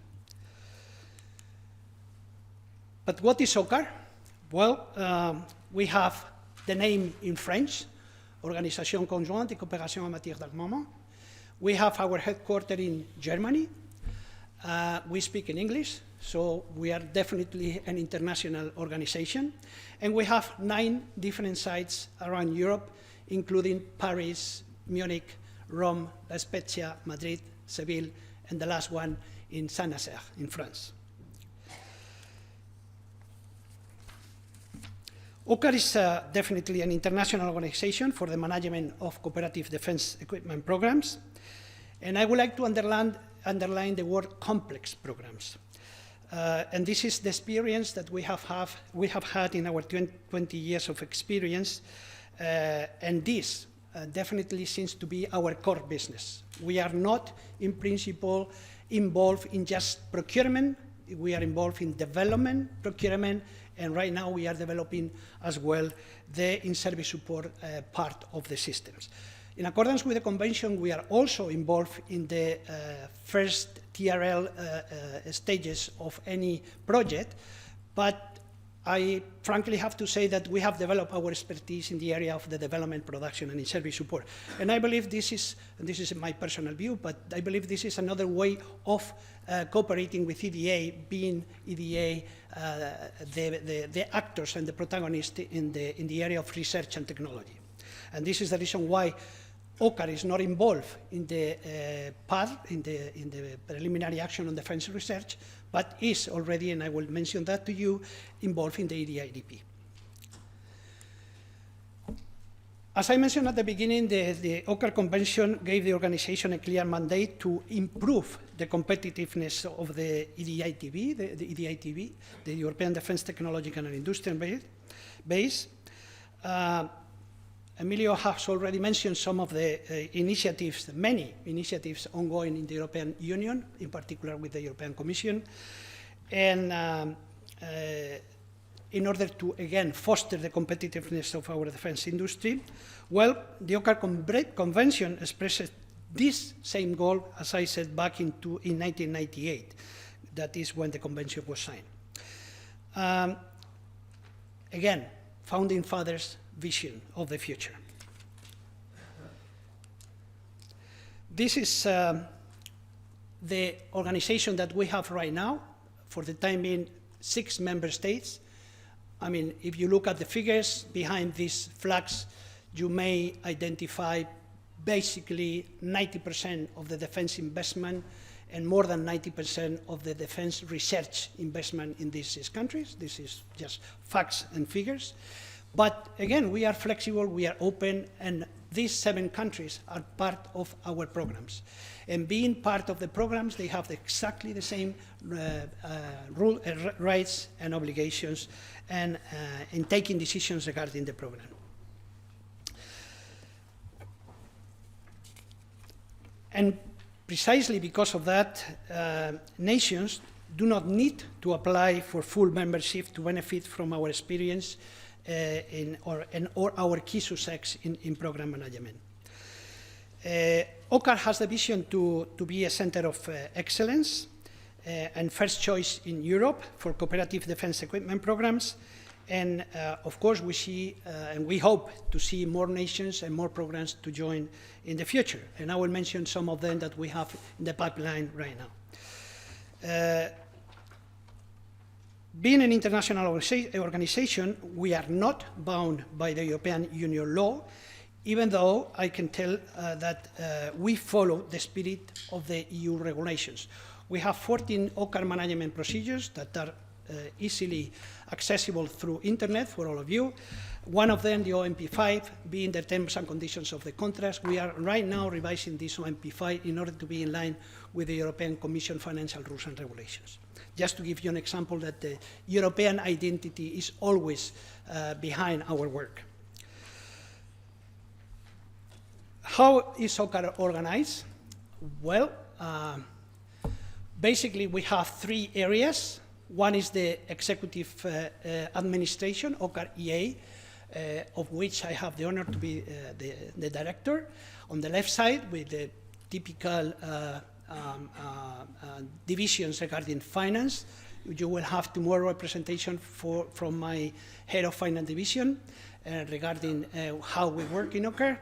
But what is OCCAR? Well, we have the name in French, Organisation Conjointe et Coopération en Matière d'Armement. We have our headquarters in Germany. We speak in English, so we are definitely an international organization. And we have 9 different sites around Europe, including Paris, Munich, Rome, La Spezia, Madrid, Seville, and the last one in Saint-Nazaire in France. OCCAR is definitely an international organization for the management of cooperative defense equipment programs. And I would like to underline the word complex programs. And this is the experience that we have had in our 20 years of experience. And this definitely seems to be our core business. We are not, in principle, involved in just procurement. We are involved in development, procurement, and right now we are developing as well the in-service support part of the systems. In accordance with the convention, we are also involved in the first TRL stages of any project, but I frankly have to say that we have developed our expertise in the area of the development, production, and in-service support. And I believe this is my personal view, but I believe this is another way of cooperating with EDA, being EDA the actors and the protagonists in the area of research and technology. And this is the reason why OCCAR is not involved in the in the preliminary action on defense research, but is already, and I will mention that to you, involved in the EDIDP. As I mentioned at the beginning, the OCCAR Convention gave the organization a clear mandate to improve the competitiveness of the EDITB, the European Defence Technological and Industrial Base. Emilio has already mentioned some of the initiatives, many initiatives ongoing in the European Union, in particular with the European Commission. And in order to, again, foster the competitiveness of our defense industry, well, the OCCAR Convention expresses this same goal, as I said, back in 1998. That is when the convention was signed. Again, founding fathers' vision of the future. This is the organization that we have right now. For the time being, 6 member states. I mean, if you look at the figures behind these flags, you may identify basically 90% of the defense investment and more than 90% of the defense research investment in these 6 countries. This is just facts and figures. But again, we are flexible, we are open, and these 7 countries are part of our programs. And being part of the programs, they have exactly the same rights and obligations and in taking decisions regarding the program. And precisely because of that, nations do not need to apply for full membership to benefit from our experience or our key success in program management. OCCAR has the vision to be a center of excellence and first choice in Europe for cooperative defense equipment programs. And of course, we see and we hope to see more nations and more programs to join in the future. And I will mention some of them that we have in the pipeline right now. Being an international organization, we are not bound by the European Union law, even though I can tell that we follow the spirit of the EU regulations. We have 14 OCCAR management procedures that are easily accessible through internet for all of you. One of them, the OMP5, being the terms and conditions of the contracts. We are right now revising this OMP5 in order to be in line with the European Commission financial rules and regulations. Just to give you an example that the European identity is always behind our work. How is OCCAR organized? Well, basically we have 3 areas. One is the executive administration, OCCAR EA, of which I have the honor to be the director. On the left side, with the typical divisions regarding finance, you will have tomorrow a presentation from my head of finance division regarding how we work in OCCAR.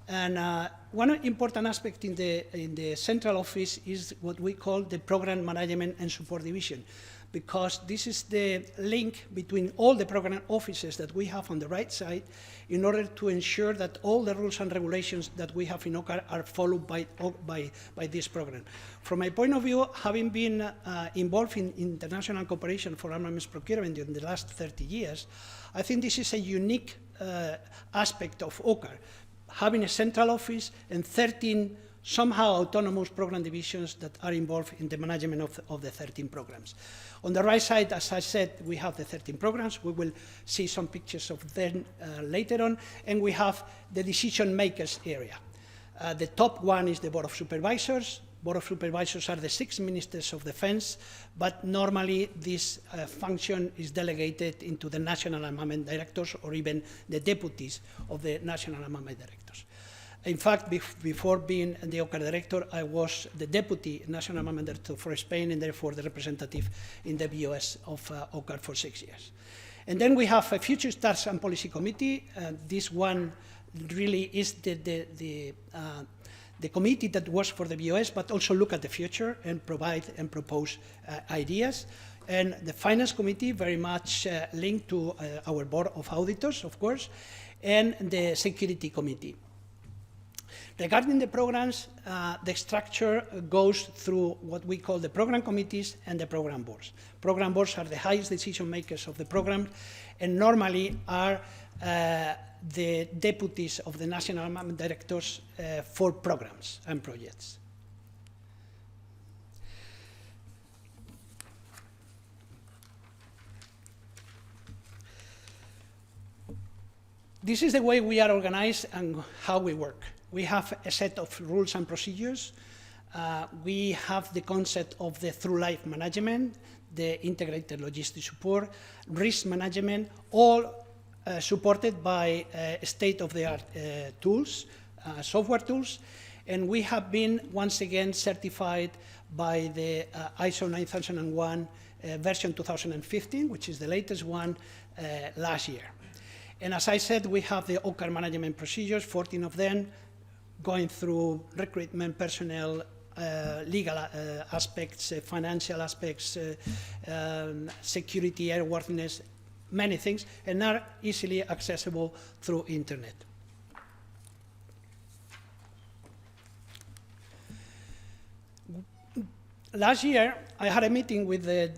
And one important aspect in the central office is what we call the program management and support division, because this is the link between all the program offices that we have on the right side in order to ensure that all the rules and regulations that we have in OCCAR are followed by this program. From my point of view, having been involved in international cooperation for armaments procurement in the last 30 years, I think this is a unique aspect of OCCAR, having a central office and 13 somehow autonomous program divisions that are involved in the management of the 13 programs. On the right side, as I said, we have the 13 programs. We will see some pictures of them later on. And we have the decision makers area. The top one is the Board of Supervisors. Board of Supervisors are the 6 ministers of defense, but normally this function is delegated into the national armament directors or even the deputies of the national armament directors. In fact, before being the OCCAR director, I was the deputy national armament director for Spain and therefore the representative in the BOS of OCCAR for 6 years. And then we have a Future Stars and Policy Committee. This one really is the committee that works for the BOS, but also look at the future and provide and propose ideas. And the Finance Committee, very much linked to our Board of Auditors, of course, and the Security Committee. Regarding the programs, the structure goes through what we call the program committees and the program boards. Program boards are the highest decision makers of the program and normally are the deputies of the national directors for programs and projects. This is the way we are organized and how we work. We have a set of rules and procedures. We have the concept of the through-life management, the integrated logistics support, risk management, all supported by state-of-the-art tools, software tools, and we have been once again certified by the ISO 9001 version 2015, which is the latest one last year. And as I said, we have the OCCAR management procedures, 14 of them, going through recruitment, personnel, legal aspects, financial aspects, security, airworthiness, many things, and are easily accessible through internet. Last year, I had a meeting with the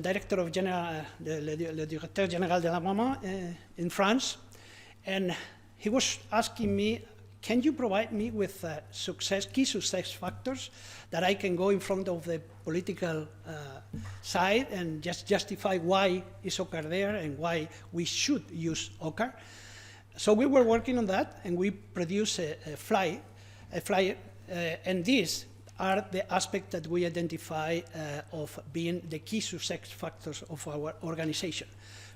Director of General, le Directeur Général de l'Armement in France, and he was asking me, can you provide me with key success factors that I can go in front of the political side and just justify why is OCCAR there and why we should use OCCAR? So we were working on that, and we produced a flyer, and these are the aspects that we identify of being the key success factors of our organization.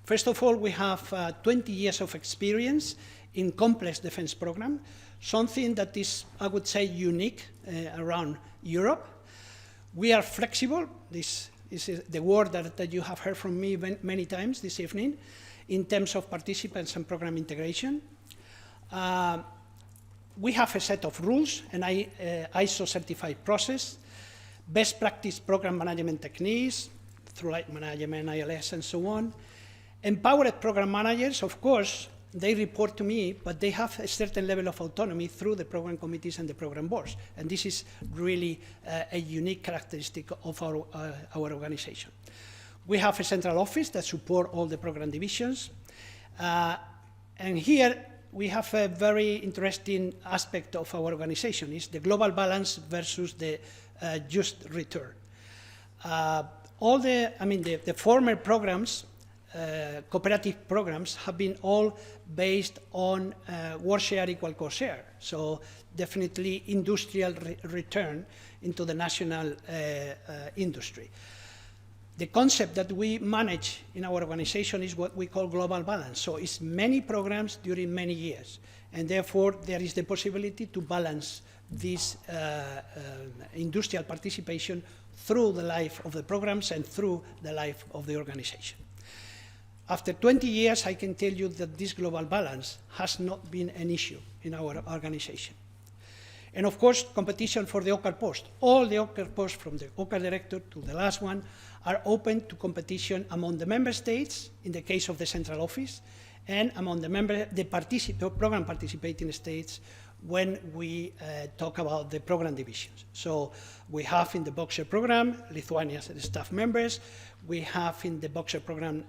First of all, we have 20 years of experience in complex defense program, something that is, I would say, unique around Europe. We are flexible. This is the word that you have heard from me many times this evening, in terms of participants and program integration. We have a set of rules, an ISO certified process, best practice program management techniques, through-life management, ILS, and so on. Empowered program managers, of course, they report to me, but they have a certain level of autonomy through the program committees and the program boards. And this is really a unique characteristic of our organization. We have a central office that supports all the program divisions. And here, we have a very interesting aspect of our organization, is the global balance versus the just return. The former programs, cooperative programs, have been all based on work share equal cost share. So definitely industrial return into the national industry. The concept that we manage in our organization is what we call global balance. So it's many programs during many years. And therefore, there is the possibility to balance this industrial participation through the life of the programs and through the life of the organization. After 20 years, I can tell you that this global balance has not been an issue in our organization. And of course, competition for the OCCAR post. All the OCCAR posts, from the OCCAR director to the last one, are open to competition among the member states, in the case of the central office, and among the program participating states when we talk about the program divisions. So we have in the Boxer program, Lithuania's staff members. We have in the Boxer program,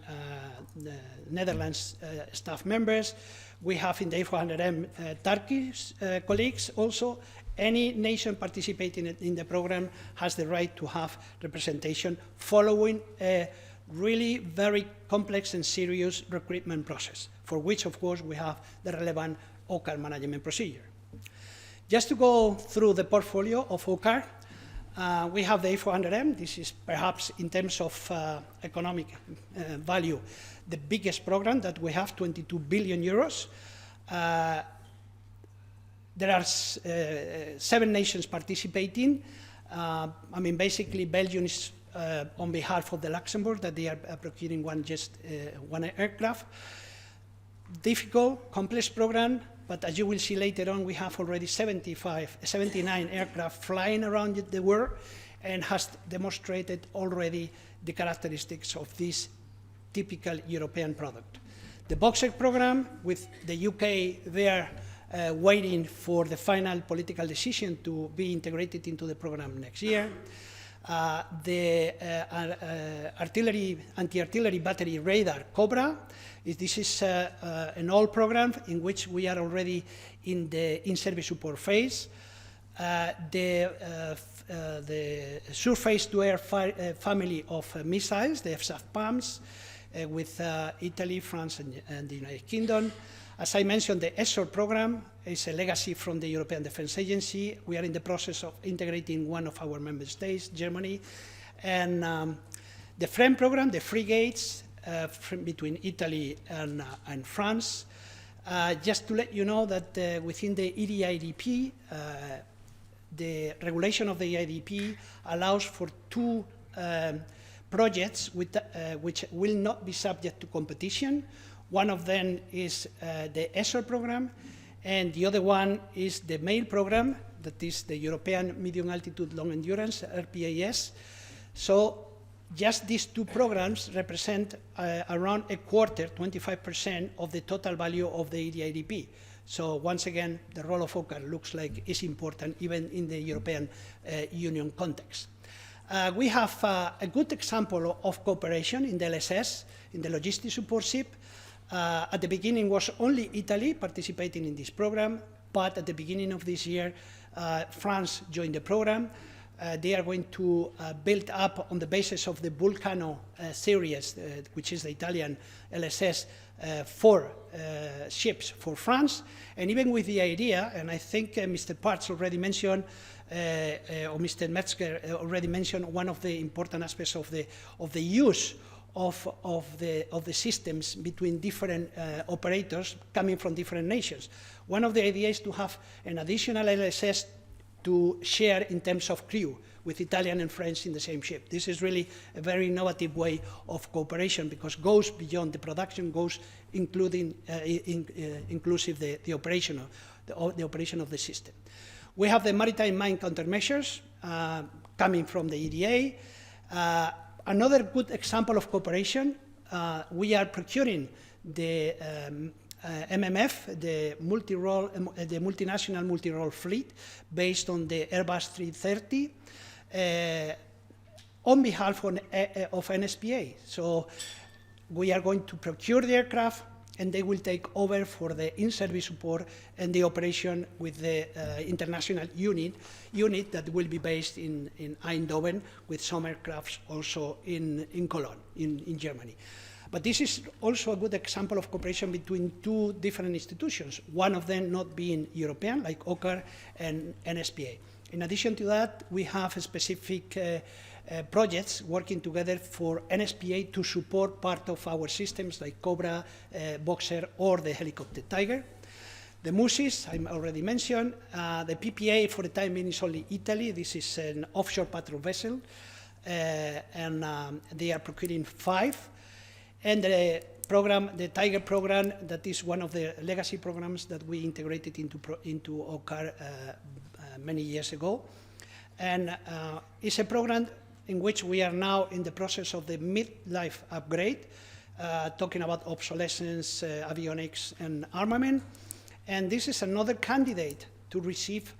the Netherlands staff members. We have in the A400M Turkish colleagues also. Any nation participating in the program has the right to have representation following a really very complex and serious recruitment process, for which, of course, we have the relevant OCCAR management procedure. Just to go through the portfolio of OCCAR, we have the A400M. This is perhaps, in terms of economic value, the biggest program that we have, 22 billion euros. There are 7 nations participating. Basically, Belgium is on behalf of the Luxembourg, that they are procuring one aircraft. Difficult, complex program, but as you will see later on, we have already 79 aircraft flying around the world, and has demonstrated already the characteristics of this typical European product. The Boxer program, with the UK there waiting for the final political decision to be integrated into the program next year. the anti-artillery battery radar COBRA. This is an old program in which we are already in the in-service support phase. The surface-to-air family of missiles, the FSAF PAMs, with Italy, France, and the United Kingdom. As I mentioned, the ESSOR program is a legacy from the European Defence Agency. We are in the process of integrating one of our member states, Germany. And the FREM program, the frigates between Italy and France. Just to let you know that within the EDIDP, the regulation of the EDIDP allows for two projects which will not be subject to competition. One of them is the ESSOR program, and the other one is the MAIL program, that is the European Medium Altitude Long Endurance, RPAS. So just these two programs represent around a quarter, 25% of the total value of the EDIDP. So once again, the role of OCCAR looks like is important even in the European Union context. We have a good example of cooperation in the LSS, in the logistics support ship. At the beginning was only Italy participating in this program, but at the beginning of this year, France joined the program. They are going to build up on the basis of the Vulcano series, which is the Italian LSS, 4 ships for France, and even with the idea, and I think Mr. Parts already mentioned, or Mr. Metzger already mentioned, one of the important aspects of the use of the systems between different operators coming from different nations. One of the ideas is to have an additional LSS to share in terms of crew with Italian and French in the same ship. This is really a very innovative way of cooperation because it goes beyond the production, goes inclusive the operation of the system. We have the maritime mine countermeasures coming from the EDA. Another good example of cooperation, we are procuring the MMF, the multinational multi-role fleet, based on the Airbus 330, on behalf of NSPA. So we are going to procure the aircraft, and they will take over for the in-service support and the operation with the international unit that will be based in Eindhoven, with some aircrafts also in Cologne, in Germany. But this is also a good example of cooperation between two different institutions, one of them not being European, like OCCAR and NSPA. In addition to that, we have specific projects working together for NSPA to support part of our systems like Cobra, Boxer, or the helicopter Tiger. The MUSIS, I already mentioned. The PPA for the time being is only Italy. This is an offshore patrol vessel, and they are procuring 5. And the program, the Tiger program, that is one of the legacy programs that we integrated into OCCAR many years ago. And it's a program in which we are now in the process of the mid-life upgrade, talking about obsolescence, avionics, and armament. And this is another candidate to receive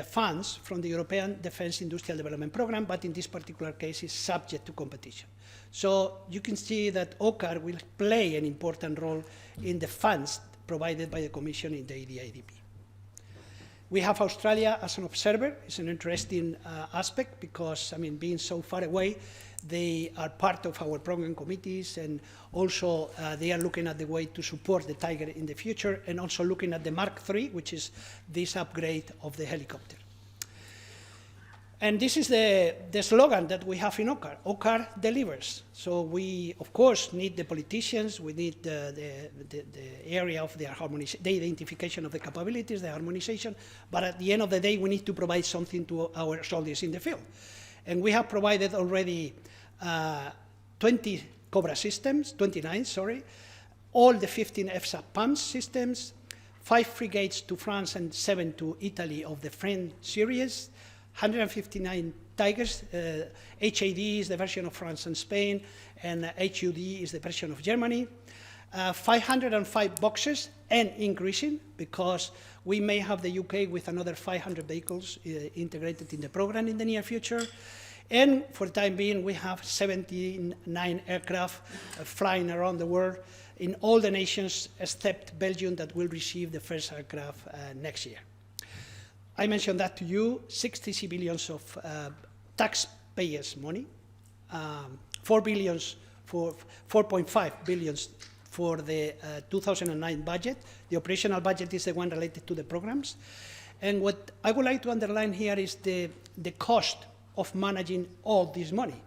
funds from the European Defence Industrial Development Programme, but in this particular case is subject to competition. So you can see that OCCAR will play an important role in the funds provided by the Commission in the EDIDP. We have Australia as an observer. It's an interesting aspect because, I mean, being so far away, they are part of our program committees, and also they are looking at the way to support the Tiger in the future, and also looking at the Mark III, which is this upgrade of the helicopter. And this is the slogan that we have in OCCAR. OCCAR delivers. So we, of course, need the politicians. We need the area of the harmonization, the identification of the capabilities, the harmonization. But at the end of the day, we need to provide something to our soldiers in the field. And we have provided already 20 Cobra systems, 29, sorry, all the 15 FSAP PAMS systems, 5 frigates to France and 7 to Italy of the FREM series, 159 Tigers. HAD is the version of France and Spain, and HUD is the version of Germany. 505 boxes, and increasing, because we may have the UK with another 500 vehicles integrated in the program in the near future. And for the time being, we have 79 aircraft flying around the world in all the nations except Belgium that will receive the first aircraft next year. I mentioned that to you, 60 billions of taxpayers' money, 4.5 billions for the 2009 budget. The operational budget is the one related to the programs. And what I would like to underline here is the cost of managing all this money.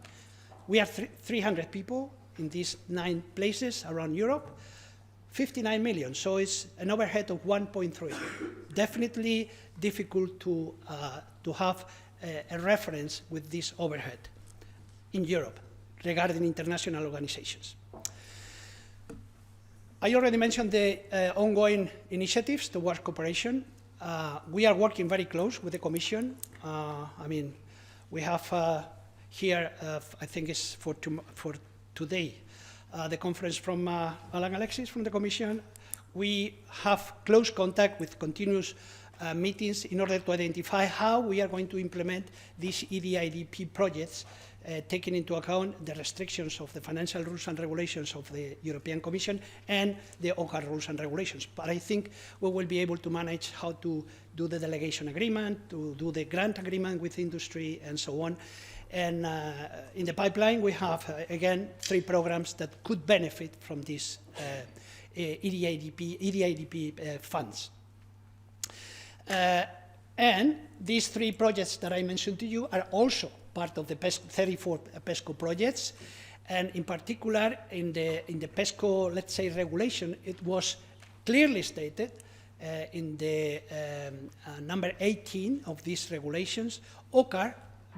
We are 300 people in these 9 places around Europe, 59 million, so it's an overhead of 1.3. Definitely difficult to have a reference with this overhead in Europe regarding international organizations. I already mentioned the ongoing initiatives towards cooperation. We are working very close with the Commission. We have here, I think it's for today, the conference from Alan Alexis from the Commission. We have close contact with continuous meetings in order to identify how we are going to implement these EDIDP projects, taking into account the restrictions of the financial rules and regulations of the European Commission and the OCCAR rules and regulations. But I think we will be able to manage how to do the delegation agreement, to do the grant agreement with industry, and so on. And in the pipeline, we have, again, 3 programs that could benefit from these EDIDP funds. And these 3 projects that I mentioned to you are also part of the 34 PESCO projects, and in particular in the PESCO, let's say, regulation, it was clearly stated in the number 18 of these regulations. OCCAR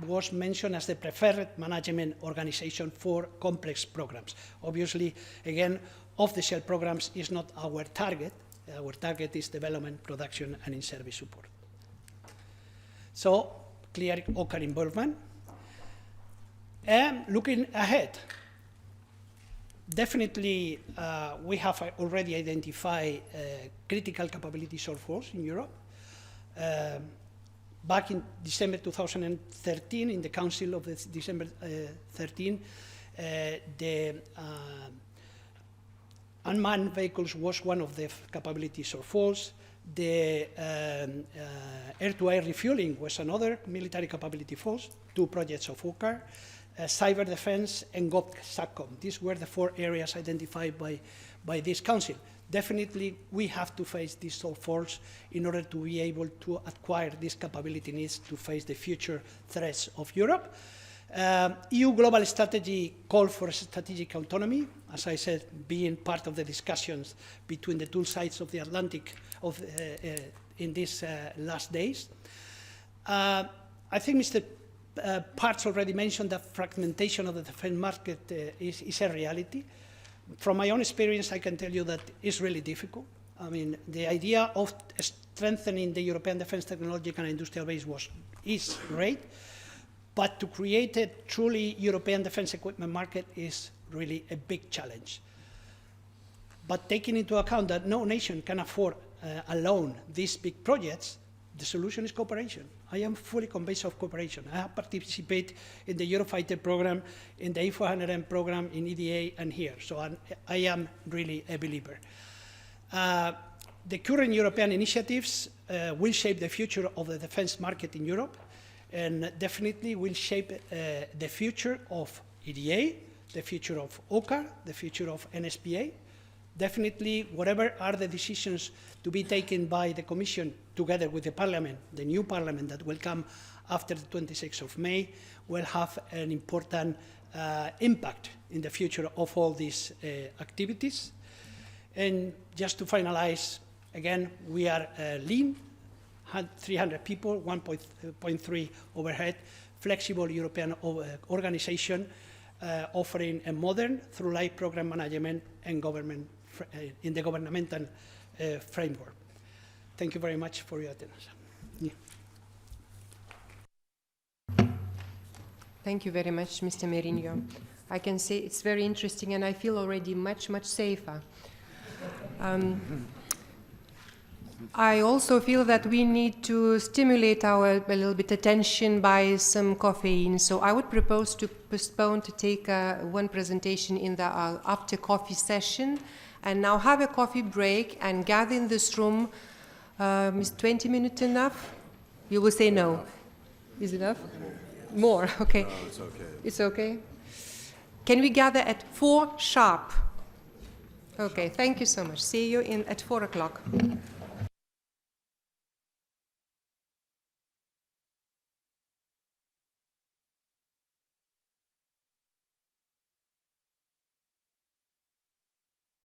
was mentioned as the preferred management organization for complex programs. Obviously, again, off-the-shelf programs is not our target. Our target is development, production, and in-service support. So, clear OCCAR involvement. And looking ahead, definitely we have already identified critical capability shortfalls in Europe. Back in December 2013, in the Council of December 13, the unmanned vehicles was one of the capability shortfalls. The air-to-air refueling was another military capability falls, 2 projects of OCCAR. Cyber defense and GovSatcom. These were the 4 areas identified by this council. Definitely, we have to face these shortfalls in order to be able to acquire these capability needs to face the future threats of Europe. EU global strategy called for strategic autonomy, as I said, being part of the discussions between the 2 sides of the Atlantic in these last days. I think Mr. Parts already mentioned that fragmentation of the defense market is a reality. From my own experience, I can tell you that it's really difficult. I mean, the idea of strengthening the European defense technological and industrial base is great, but to create a truly European defense equipment market is really a big challenge. But taking into account that no nation can afford alone these big projects, the solution is cooperation. I am fully convinced of cooperation. I have participated in the Eurofighter program, in the A400M program, in EDA, and here. So I am really a believer. The current European initiatives will shape the future of the defense market in Europe, and definitely will shape the future of EDA, the future of OCCAR, the future of NSPA. Definitely, whatever are the decisions to be taken by the Commission together with the Parliament, the new Parliament that will come after the 26th of May, will have an important impact in the future of all these activities. And just to finalize, again, we are lean, 300 people, 1.3 overhead, flexible European organization, offering a modern through-life program management and government in the governmental framework. Thank you very much for your attention. Yeah. Thank you very much, Mr. Merino. I can say it's very interesting, and I feel already much, much safer. I also feel that we need to stimulate our a little bit attention by some caffeine. So I would propose to postpone to take one presentation in the after coffee session, and now have a coffee break and gather in this room. Is 20 minutes enough? You will say no. Is it enough? More. Okay. No, it's okay. It's okay. Can we gather at 4 sharp? Okay. Thank you so much. See you at 4 o'clock.